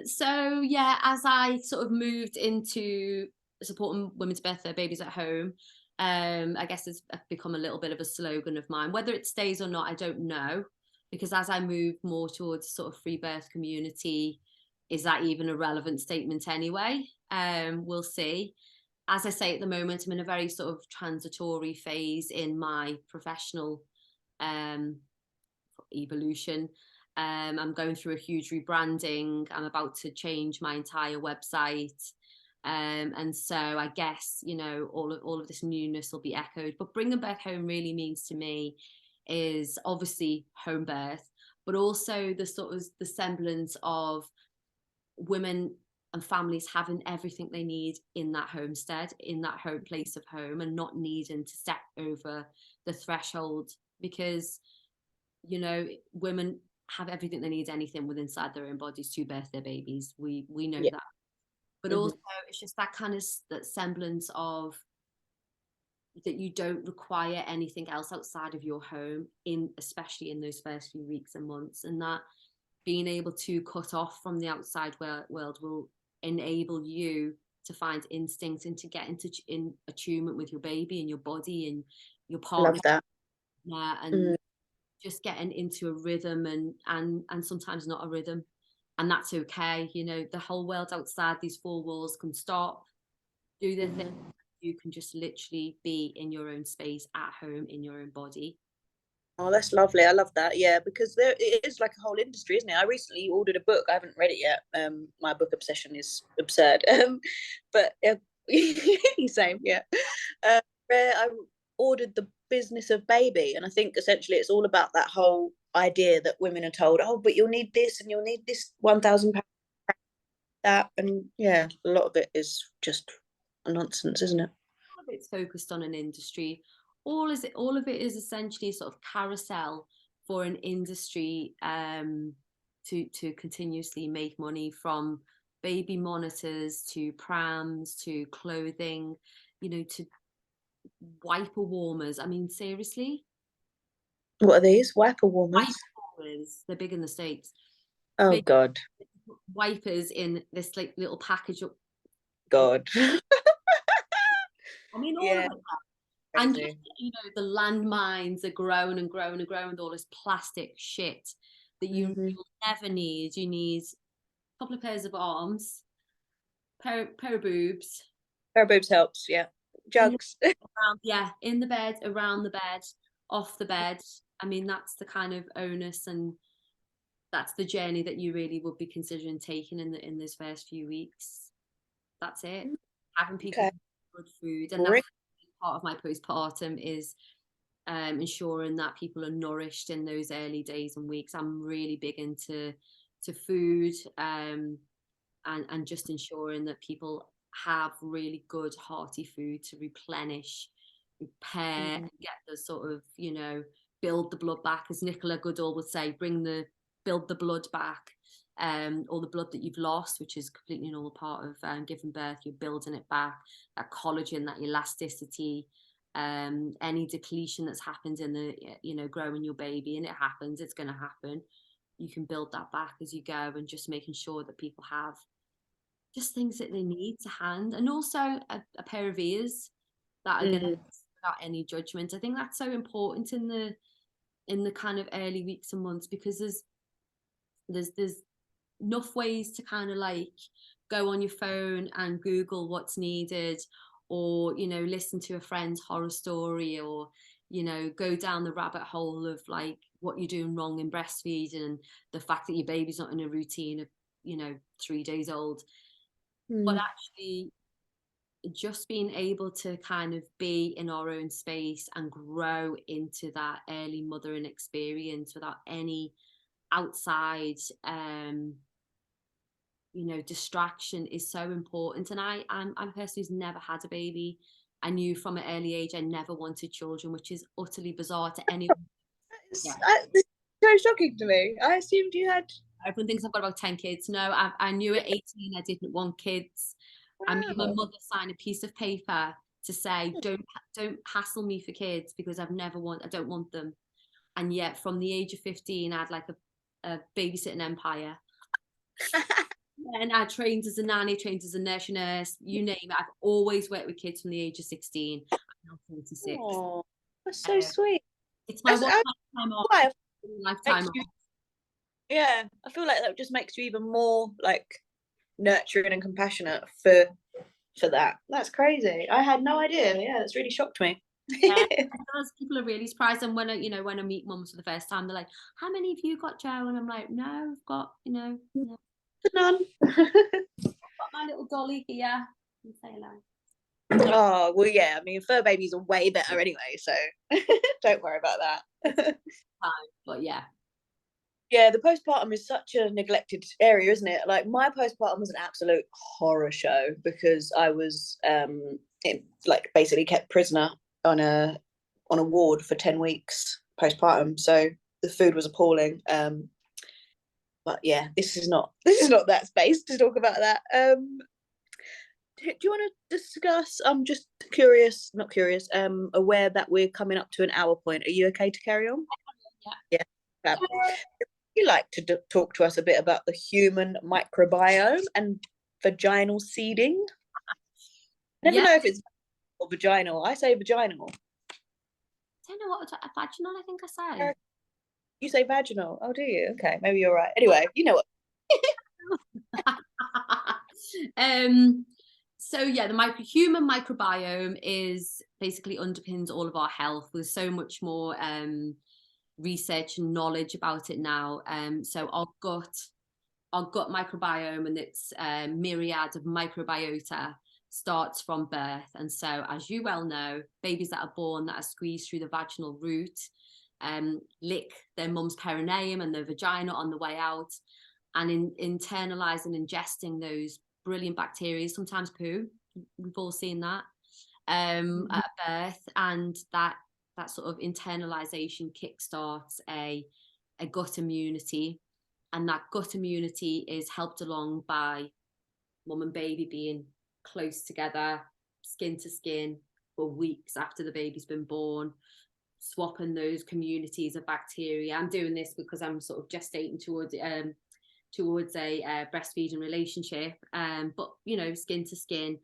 So yeah, as I sort of moved into supporting women to birth their babies at home, I guess it's become a little bit of a slogan of mine. Whether it stays or not, I don't know, because as I move more towards sort of free birth community, is that even a relevant statement anyway? We'll see. As I say, at the moment, I'm in a very sort of transitory phase in my professional um, evolution. I'm going through a huge rebranding. I'm about to change my entire website. And so I guess, all of this newness will be echoed. But bringing birth home really means to me is obviously home birth, but also the sort of the semblance of women and families having everything they need in that homestead, in that home place of home, and not needing to step over the threshold, because women have everything they need, anything within inside their own bodies to birth their babies. We know Yeah. that, but Mm-hmm. also it's just that kind of that semblance of that you don't require anything else outside of your home, in especially in those first few weeks and months, and that being able to cut off from the outside world will enable you to find instinct and to get in attunement with your baby and your body and your partner. Love that. Yeah, and just getting into a rhythm, and sometimes not a rhythm, and that's okay. The whole world outside these four walls can stop, do their thing. You can just literally be in your own space at home in your own body. Oh, that's lovely. I love that. Yeah, because it is like a whole industry, isn't it? I recently ordered a book. I haven't read it yet. My book obsession is absurd. But same, yeah. Where I ordered The Business of Baby, and I think essentially it's all about that whole idea that women are told, oh, but you'll need this and you'll need this £1,000, that, and yeah, a lot of it is just nonsense, isn't it? All of it's focused on an industry. All of it is essentially a sort of carousel for an industry, to continuously make money, from baby monitors to prams to clothing, to wiper warmers. I mean, seriously, What are these? Wiper warmers? wiper warmers. They're big in the States. Oh, Big God. wipers in this like little package. God. I mean, all of Yeah, it. And just, crazy. the landmines are growing and growing and growing with all this plastic shit that you'll never need. You need a couple of pairs of arms, pair of boobs. Pair of boobs helps, yeah. Jugs. In the bed, around the bed, off the bed. I mean, that's the kind of onus, and that's the journey that you really would be considering taking in those first few weeks. That's it. Having people Okay. good food, and that's part of my postpartum is ensuring that people are nourished in those early days and weeks. I'm really big into food, and just ensuring that people have really good hearty food to replenish, repair, and get the sort of build the blood back, as Nicola Goodall would say, build the blood back, or the blood that you've lost, which is completely a normal part of giving birth. You're building it back, that collagen, that elasticity, any depletion that's happened in the growing your baby, and it happens, it's going to happen. You can build that back as you go, and just making sure that people have just things that they need to hand, and also a pair of ears. that again, without any judgment. I think that's so important in the kind of early weeks and months, because there's enough ways to kind of like go on your phone and Google what's needed, or listen to a friend's horror story, or go down the rabbit hole of like what you're doing wrong in breastfeeding, and the fact that your baby's not in a routine of 3 days old. But actually, just being able to kind of be in our own space and grow into that early mothering experience without any outside distraction is so important. And I'm a person who's never had a baby. I knew from an early age I never wanted children, which is utterly bizarre to anyone. This is so shocking to me. I assumed you had. Everyone thinks I've got about 10 kids. No, I knew at 18 I didn't want kids. I made my mother sign a piece of paper to say, don't hassle me for kids, because I don't want them. And yet from the age of 15, I had like a babysitting empire. And I trained as a nanny, trained as a nursery nurse, you name it. I've always worked with kids from the age of 16. I'm now 46. Oh, that's so sweet. It's my lifetime off. Yeah, I feel like that just makes you even more like nurturing and compassionate for that. That's crazy. I had no idea. Yeah, it's really shocked me. Yeah, people are really surprised. And when I meet mums for the first time, they're like, "How many have you got, Jo?" And I'm like, "No, I've got none. None. I've got my little dolly here." Say hello. Oh well, yeah. I mean, fur babies are way better anyway, so don't worry about that. But yeah. Yeah, the postpartum is such a neglected area, isn't it? Like my postpartum was an absolute horror show, because I was basically kept prisoner on a ward for 10 weeks postpartum. So the food was appalling. But yeah, this is not that space to talk about that. Do you want to discuss? I'm just aware that we're coming up to an hour point. Are you okay to carry on? Yeah. Would you like to talk to us a bit about the human microbiome and vaginal seeding? I never know if it's or vaginal. I say vaginal. I don't know what vaginal. I think I say. You say vaginal. Oh, do you? Okay, maybe you're right. Anyway, you know what. So yeah, the human microbiome is basically underpins all of our health. There's so much more research and knowledge about it now. So our gut microbiome and its myriad of microbiota starts from birth. And so, as you well know, babies that are born that are squeezed through the vaginal route lick their mum's perineum and their vagina on the way out, and internalize and ingesting those brilliant bacteria, sometimes poo. We've all seen that at birth, and that sort of internalization kickstarts a gut immunity, and that gut immunity is helped along by mum and baby being close together, skin to skin, for weeks after the baby's been born, swapping those communities of bacteria. I'm doing this because I'm sort of gestating towards a breastfeeding relationship, but skin to skin.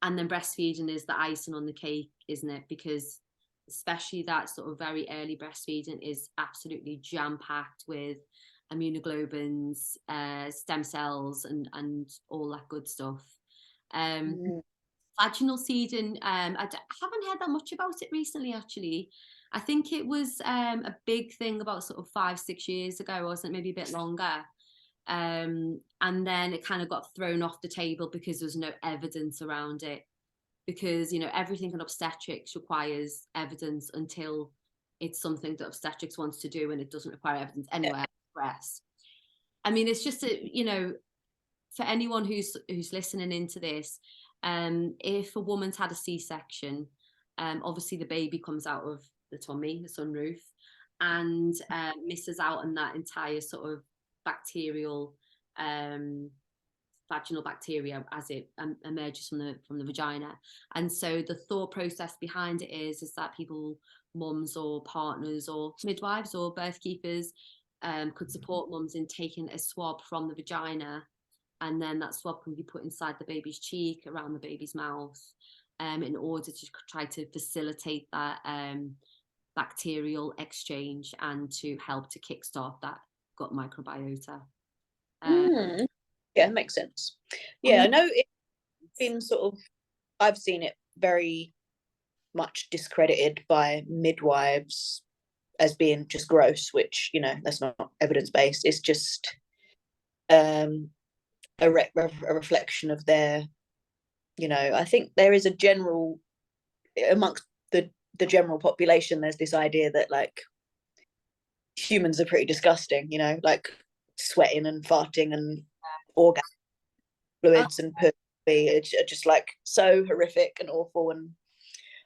And then breastfeeding is the icing on the cake, isn't it? Because especially that sort of very early breastfeeding is absolutely jam-packed with immunoglobulins, stem cells, and all that good stuff. Vaginal seeding, I haven't heard that much about it recently, actually. I think it was a big thing about sort of 5-6 years ago, wasn't it? Maybe a bit longer. And then it kind of got thrown off the table because there's no evidence around it. Because, everything in obstetrics requires evidence until it's something that obstetrics wants to do, and it doesn't require evidence anywhere else. I mean, it's just, for anyone who's listening into this, if a woman's had a C-section, obviously the baby comes out of the tummy, the sunroof, and misses out on that entire sort of bacterial vaginal bacteria as it emerges from the vagina. And so the thought process behind it is that people, mums or partners or midwives or birth keepers, could support mums in taking a swab from the vagina, and then that swab can be put inside the baby's cheek, around the baby's mouth, in order to try to facilitate that bacterial exchange and to help to kickstart that gut microbiota. Yeah, makes sense. Yeah, I know it's been sort of, I've seen it very much discredited by midwives as being just gross, which, you know, that's not evidence-based. It's just a reflection of their, you know, I think there is a general, amongst the general population, there's this idea that like humans are pretty disgusting, you know, like sweating and farting and organ fluids and poo. It's just like so horrific and awful and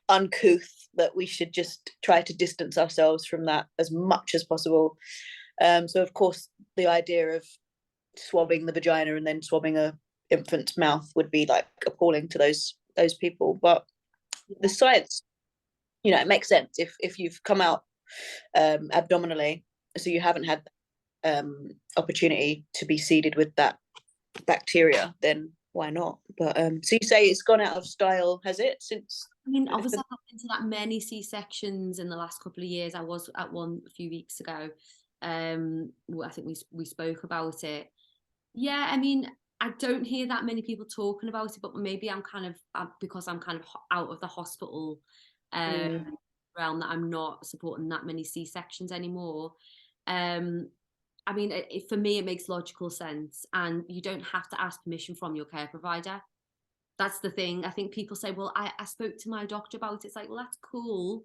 uncouth that we should just try to distance ourselves from that as much as possible. So of course the idea of swabbing the vagina and then swabbing a infant's mouth would be like appalling to those people, but the science, you know, it makes sense if you've come out abdominally, so you haven't had opportunity to be seeded with that bacteria, then why not? But so you say it's gone out of style, has it, since? I mean, obviously I've been to that many C-sections in the last couple of years. I was at one a few weeks ago. I think we spoke about it. Yeah, I mean, I don't hear that many people talking about it, but maybe I'm kind of because I'm kind of out of the hospital realm, that I'm not supporting that many C-sections anymore. I mean, for me, it makes logical sense, and you don't have to ask permission from your care provider. That's the thing. I think people say, well, I spoke to my doctor about it. It's like, well, that's cool.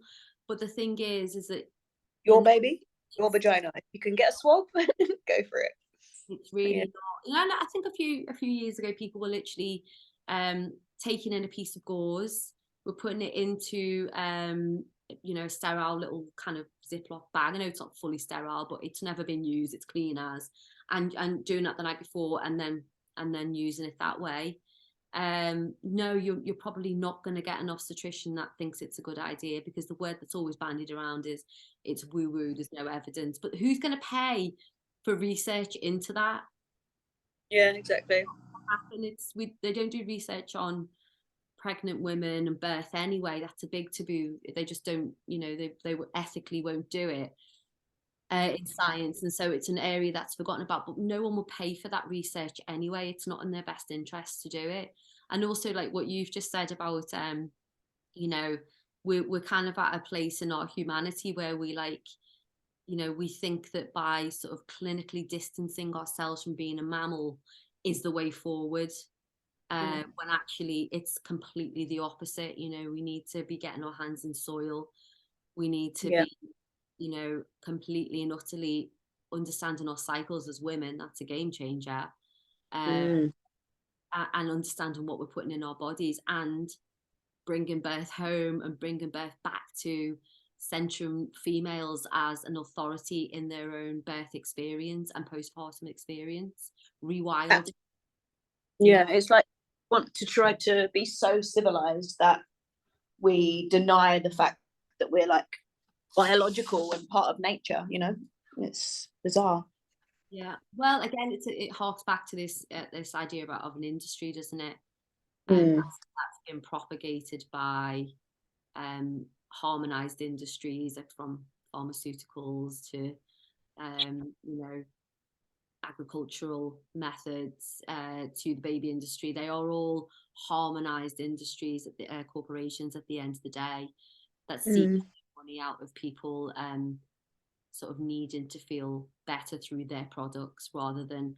But the thing is that your baby, your vagina, you can get a swab, go for it. It's really not. You know, I think a few years ago, people were literally taking in a piece of gauze, were putting it into you know, a sterile little kind of Ziploc bag. I know it's not fully sterile, but it's never been used. It's clean as, and doing that the night before, and then using it that way. No, you're probably not going to get an obstetrician that thinks it's a good idea, because the word that's always bandied around is it's woo woo. There's no evidence, but who's going to pay for research into that? Yeah, exactly. They don't do research on pregnant women and birth anyway. That's a big taboo. They just don't, you know, they ethically won't do it in science, and so it's an area that's forgotten about, but no one will pay for that research anyway. It's not in their best interest to do it. And also, like what you've just said about you know, we're kind of at a place in our humanity where we, like, you know, we think that by sort of clinically distancing ourselves from being a mammal is the way forward, when actually it's completely the opposite. You know, we need to be getting our hands in soil. We need to be, you know, completely and utterly understanding our cycles as women. That's a game changer. And understanding what we're putting in our bodies, and bringing birth home and bringing birth back to centrum females as an authority in their own birth experience and postpartum experience. Rewild. Yeah, it's like want to try to be so civilized that we deny the fact that we're like biological and part of nature, you know. It's bizarre. Yeah, well, again, it harks back to this idea of an industry, doesn't it? That's been propagated by harmonized industries, like from pharmaceuticals to you know, agricultural methods, to the baby industry. They are all harmonized industries at the corporations at the end of the day that seek money out of people, sort of needing to feel better through their products, rather than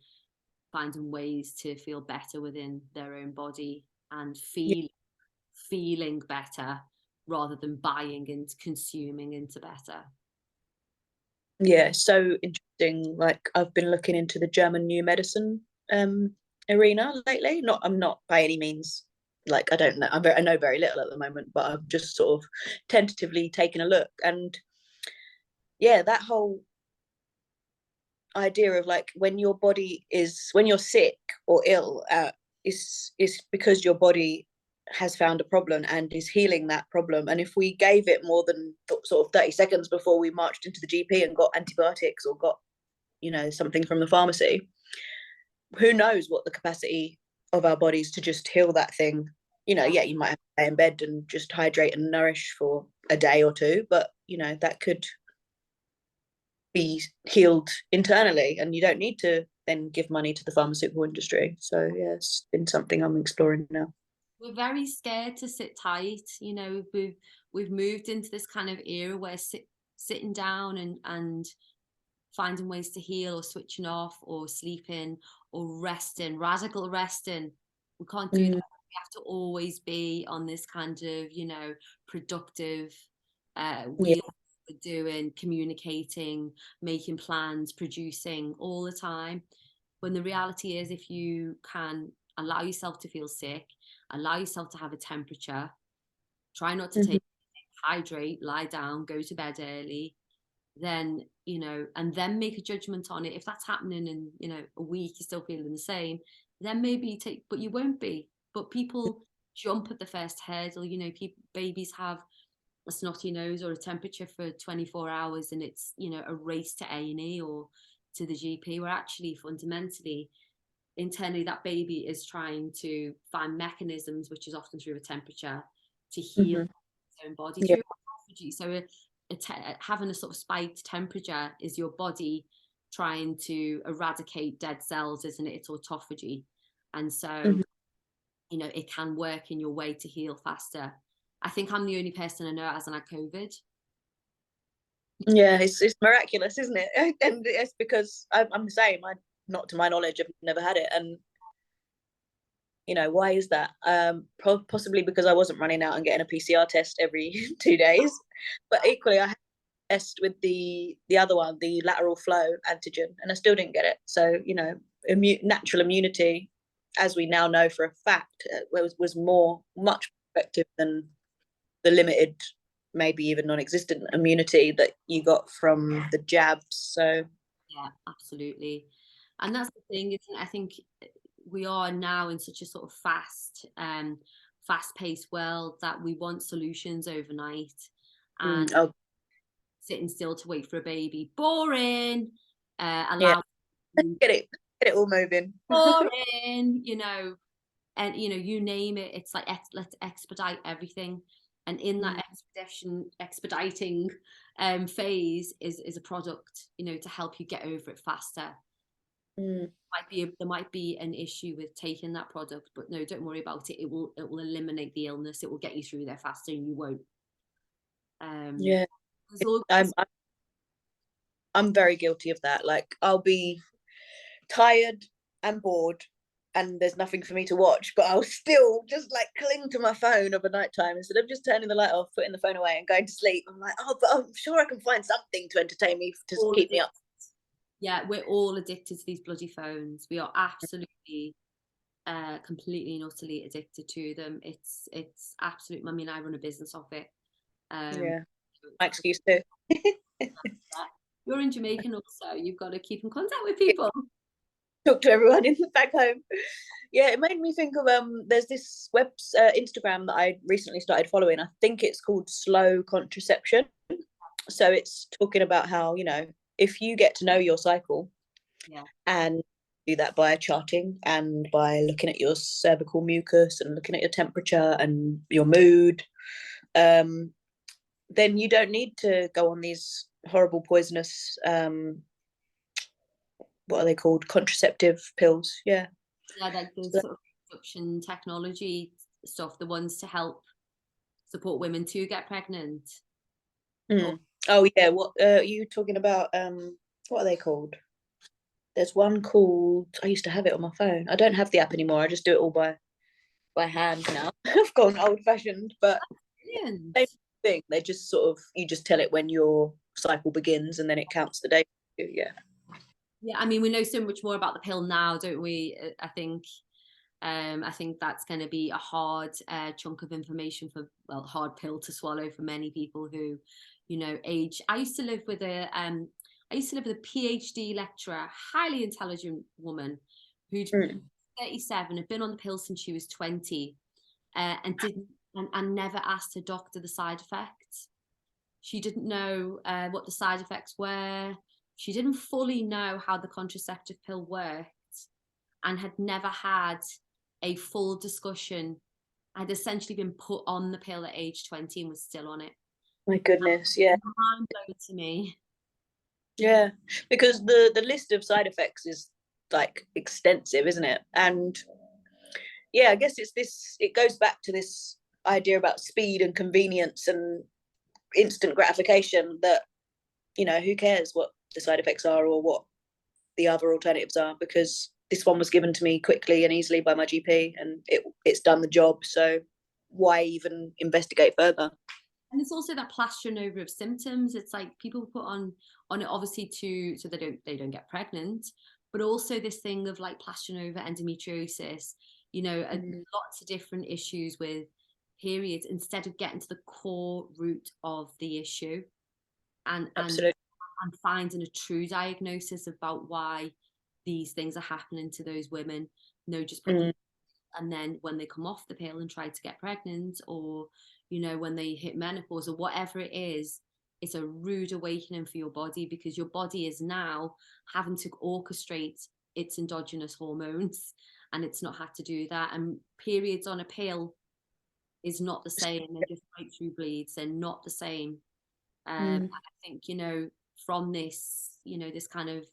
finding ways to feel better within their own body and feeling better, rather than buying and consuming into better. Yeah, so interesting. Like, I've been looking into the German new medicine arena lately. I'm not by any means, like, I don't know, I know very little at the moment, but I've just sort of tentatively taken a look. And yeah, that whole idea of like when you're sick or ill, is because your body has found a problem and is healing that problem. And if we gave it more than sort of 30 seconds before we marched into the GP and got antibiotics or got, you know, something from the pharmacy, who knows what the capacity of our bodies to just heal that thing You know, yeah, you might have to stay in bed and just hydrate and nourish for a day or two, but you know, that could be healed internally, and you don't need to then give money to the pharmaceutical industry. So yeah, it's been something I'm exploring now. We're very scared to sit tight. You know, we've moved into this kind of era where sitting down and finding ways to heal, or switching off, or sleeping, or resting, radical resting. We can't do that. We have to always be on this kind of, you know, productive Yeah. wheel. We're doing, communicating, making plans, producing all the time. When the reality is, if you can allow yourself to feel sick, allow yourself to have a temperature, try not to take, hydrate, lie down, go to bed early, then, you know, and then make a judgment on it. If that's happening in, you know, a week, you're still feeling the same, then maybe take, but you won't be. But people jump at the first hurdle. You know, babies have a snotty nose or a temperature for 24 hours, and it's, you know, a race to A&E or to the GP, where actually fundamentally, internally, that baby is trying to find mechanisms, which is often through a temperature, to heal its own body through autophagy. So having a sort of spiked temperature is your body trying to eradicate dead cells, isn't it? It's autophagy. And so, you know, it can work in your way to heal faster. I think I'm the only person I know that hasn't had COVID. Yeah, it's miraculous, isn't it? And it's because I'm the same. Not to my knowledge, I've never had it, and you know, why is that? Possibly because I wasn't running out and getting a PCR test every 2 days, but equally I had a test with the other one, the lateral flow antigen, and I still didn't get it. So you know, natural immunity, as we now know for a fact, was much more effective than the limited, maybe even non-existent immunity that you got from the jabs. So yeah, absolutely. And that's the thing, isn't it? I think we are now in such a sort of fast-paced world that we want solutions overnight, and oh sitting still to wait for a baby, boring. yeah, Allow get it all moving. boring, you know, and you know, you name it, it's like let's expedite everything. And in that expediting phase is a product, you know, to help you get over it faster. There might be an issue with taking that product, but no, don't worry about it. It will eliminate the illness. It will get you through there faster, and you won't. Yeah, All, I'm very guilty of that. Like I'll be tired and bored and there's nothing for me to watch, but I'll still just like cling to my phone over night time instead of just turning the light off, putting the phone away and going to sleep. I'm like, oh, but I'm sure I can find something to entertain me, to keep me up. Yeah, we're all addicted to these bloody phones. We are absolutely completely and utterly addicted to them. It's absolute. I mean, I run a business off it. Yeah, my excuse too. You're in Jamaica also. You've got to keep in contact with people. Talk to everyone in back home. Yeah, it made me think of there's this Instagram that I recently started following. I think it's called Slow Contraception. So it's talking about how, you know, if you get to know your cycle, and do that by charting and by looking at your cervical mucus and looking at your temperature and your mood, then you don't need to go on these horrible poisonous what are they called, contraceptive pills. Yeah, Like the so, sort of reproduction technology stuff, the ones to help support women to get pregnant. Oh yeah, what are you talking about? What are they called? There's one called, I used to have it on my phone. I don't have the app anymore. I just do it all by hand now. I've gone old fashioned, but same thing. They just sort of, you just tell it when your cycle begins and then it counts the day. Yeah. Yeah, I mean, we know so much more about the pill now, don't we? I think that's going to be a hard chunk of information hard pill to swallow for many people who, you know, age. I used to live with a PhD lecturer, highly intelligent woman who'd 37, had been on the pill since she was 20, and didn't and never asked her doctor the side effects. She didn't know what the side effects were. She didn't fully know how the contraceptive pill worked, and had never had a full discussion I'd essentially been put on the pill at age 20 and was still on it. My goodness, yeah. Mind blowing to me. Yeah, because the list of side effects is like extensive, isn't it? And yeah, I guess it goes back to this idea about speed and convenience and instant gratification, that, you know, who cares what the side effects are or what the other alternatives are, because this one was given to me quickly and easily by my GP, and it's done the job, so why even investigate further? And it's also that plastering over of symptoms. It's like people put on it obviously so they don't get pregnant, but also this thing of like plastering over endometriosis, you know, lots of different issues with periods, instead of getting to the core root of the issue and Absolutely. and finding a true diagnosis about why these things are happening to those women. No, just put them, and then when they come off the pill and try to get pregnant, or you know, when they hit menopause or whatever it is, it's a rude awakening for your body, because your body is now having to orchestrate its endogenous hormones, and it's not had to do that. And periods on a pill is not the same. They're just breakthrough bleeds. They're not the same. I think, you know, from this, you know, this kind of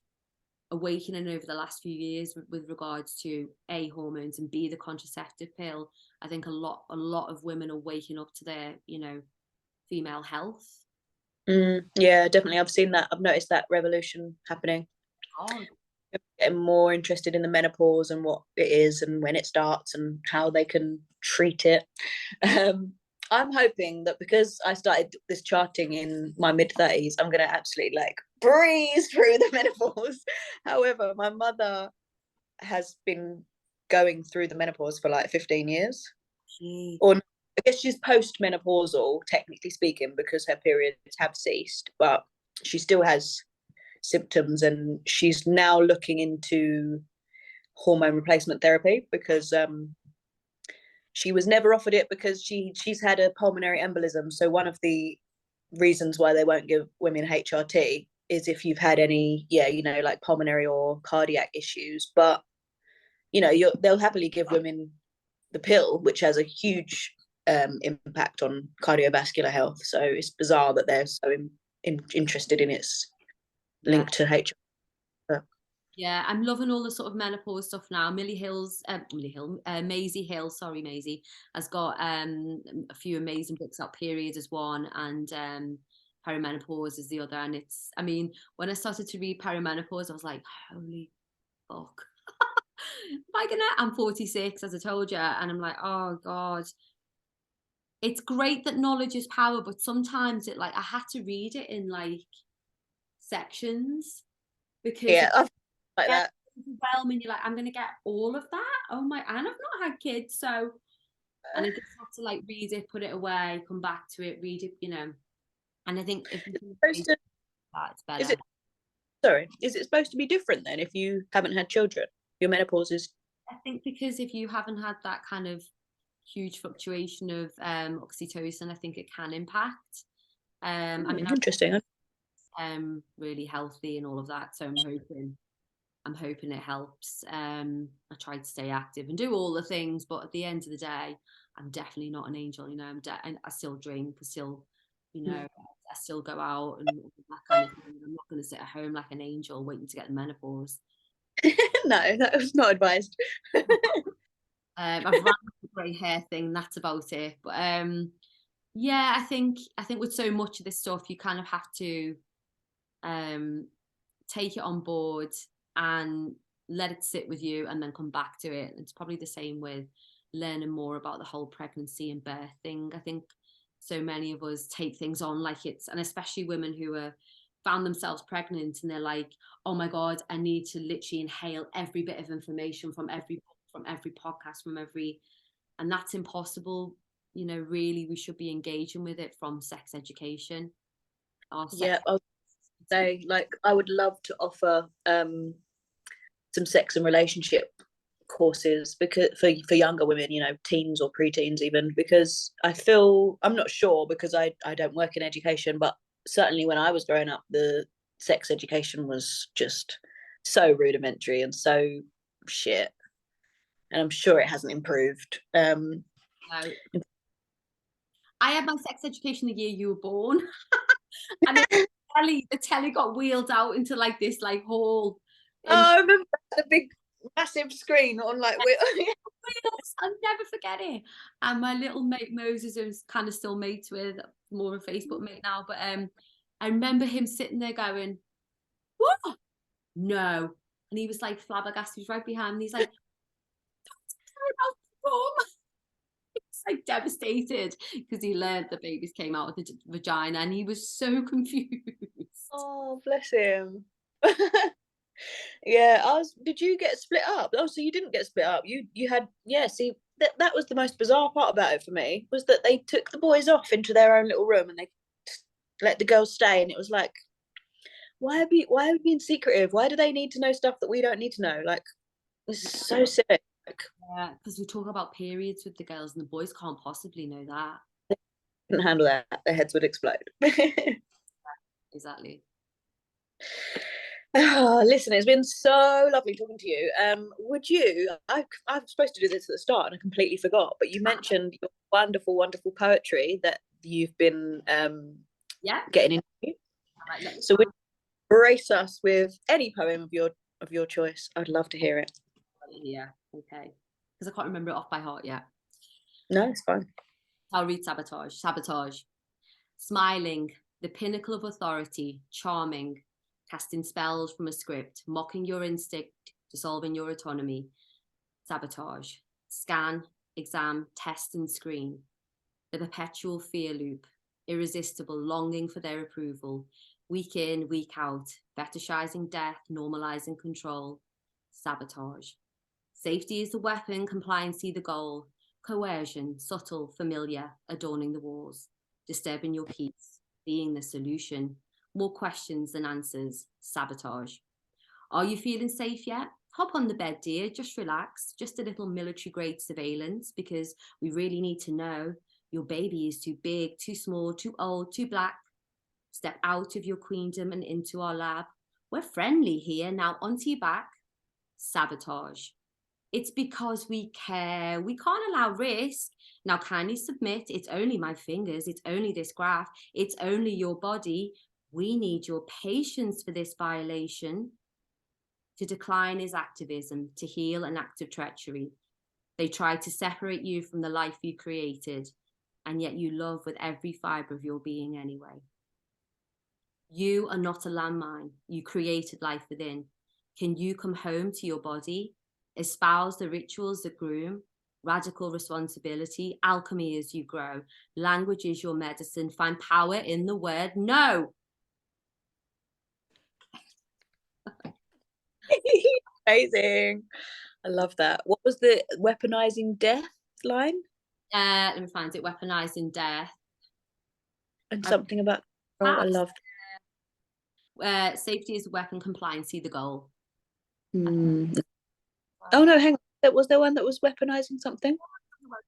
awakening over the last few years with regards to A, hormones, and B, the contraceptive pill, I think a lot of women are waking up to their, you know, female health. Yeah, definitely. I've seen that. I've noticed that revolution happening. God. Getting more interested in the menopause and what it is and when it starts and how they can treat it. I'm hoping that because I started this charting in my mid-30s, I'm going to absolutely like breeze through the menopause. However, my mother has been going through the menopause for like 15 years. Or I guess she's post-menopausal, technically speaking, because her periods have ceased, but she still has symptoms, and she's now looking into hormone replacement therapy because she was never offered it because she's had a pulmonary embolism. So one of the reasons why they won't give women HRT is if you've had any, you know, like pulmonary or cardiac issues. But you know, they'll happily give women the pill, which has a huge impact on cardiovascular health. So it's bizarre that they're so interested in its link to HRT. Yeah, I'm loving all the sort of menopause stuff now. Maisie Hill, sorry, Maisie, has got a few amazing books out. Period is one, and perimenopause is the other. And it's, I mean, when I started to read perimenopause, I was like, holy fuck. I'm 46, as I told you, and I'm like, oh God. It's great that knowledge is power, but sometimes I had to read it in like sections, because I've like that. overwhelming. You're like, I'm gonna get all of that. Oh my, and I've not had kids, so, and I just have to like read it, put it away, come back to it, read it, you know. And I think if you can read that, it's better. Is it supposed to be different then if you haven't had children? Your menopause is. I think because if you haven't had that kind of huge fluctuation of oxytocin, I think it can impact. I mean, Interesting. Really healthy and all of that, so I'm hoping it helps. I try to stay active and do all the things, but at the end of the day, I'm definitely not an angel. You know, and I still drink, I still, you know, I still go out and that kind of thing. I'm not going to sit at home like an angel waiting to get the menopause. No, that was not advised. I've ran the grey hair thing. That's about it. But yeah, I think with so much of this stuff, you kind of have to take it on board and let it sit with you, and then come back to it. It's probably the same with learning more about the whole pregnancy and birth thing. I think so many of us take things on like it's, and especially women who are found themselves pregnant, and they're like, oh my God, I need to literally inhale every bit of information from every book, from every podcast, from every, and that's impossible. You know, really, we should be engaging with it from sex education. Yeah, I would say, like, I would love to offer some sex and relationship courses because for younger women, you know, teens or preteens even, because I feel, I'm not sure because I don't work in education, but certainly when I was growing up, the sex education was just so rudimentary and so shit, and I'm sure it hasn't improved. No. I had my sex education the year you were born. And the telly got wheeled out into like this like hall. I remember the big massive screen on like I'll never forget it. And my little mate Moses, who's kind of still mates with, more of a Facebook mate now, but I remember him sitting there going, "What? No." And he was like flabbergasted. He was right behind me. He's like, "It's like devastated," because he learned the babies came out of the vagina, and he was so confused. Oh, bless him. Yeah, did you get split up? Oh, so you didn't get split up. You had, yeah, see, that was the most bizarre part about it for me, was that they took the boys off into their own little room and they let the girls stay, and it was like, why are we being secretive? Why do they need to know stuff that we don't need to know? Like, this is so silly. Like, Yeah, because we talk about periods with the girls, and the boys can't possibly know that. they couldn't handle that. Their heads would explode. Exactly. Oh, listen, it's been so lovely talking to you. Would you? I'm supposed to do this at the start, and I completely forgot. But you mentioned your wonderful, wonderful poetry that you've been getting into. Right, So would you grace us with any poem of your choice? I'd love to hear it. Yeah, okay. Because I can't remember it off by heart yet. No, it's fine. I'll read Sabotage. Sabotage. Smiling, the pinnacle of authority, charming, casting spells from a script, mocking your instinct, dissolving your autonomy. Sabotage. Scan, exam, test and screen. The perpetual fear loop, irresistible longing for their approval, week in, week out, fetishizing death, normalizing control. Sabotage. Safety is the weapon, compliancy the goal. Coercion, subtle, familiar, adorning the walls. Disturbing your peace, being the solution. More questions than answers. Sabotage. Are you feeling safe yet? Hop on the bed, dear. Just relax. Just a little military grade surveillance, because we really need to know your baby is too big, too small, too old, too black. Step out of your queendom and into our lab. We're friendly here. Now onto your back. Sabotage. It's because we care. We can't allow risk. Now kindly submit. It's only my fingers. It's only this graph. It's only your body. We need your patience for this violation. To decline is activism. To heal, an act of treachery. They try to separate you from the life you created, and yet you love with every fiber of your being anyway. You are not a landmine. You created life within. Can you come home to your body? Espouse the rituals that groom, radical responsibility, alchemy as you grow. Language is your medicine. Find power in the word no. Amazing. I love that. What was the weaponizing death line? Let me find it. Weaponizing death. And something about, oh, I love safety is a weapon, compliancy the goal. Oh no, hang on. Was there one that was weaponizing something?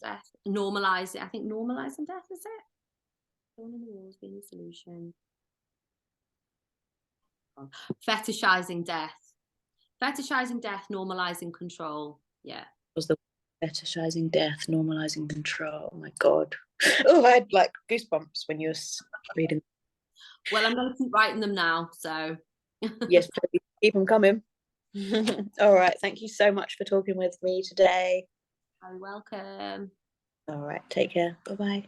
Death. Normalize it. I think normalizing death is it. One of the rules being the solution. Fetishizing death. Fetishizing death, normalizing control. Yeah. Was the fetishizing death, normalizing control? Oh my god. Oh, I had like goosebumps when you were reading. Well, I'm going to keep writing them now. So yes, please keep them coming. All right. Thank you so much for talking with me today. You're welcome. All right. Take care. Bye-bye.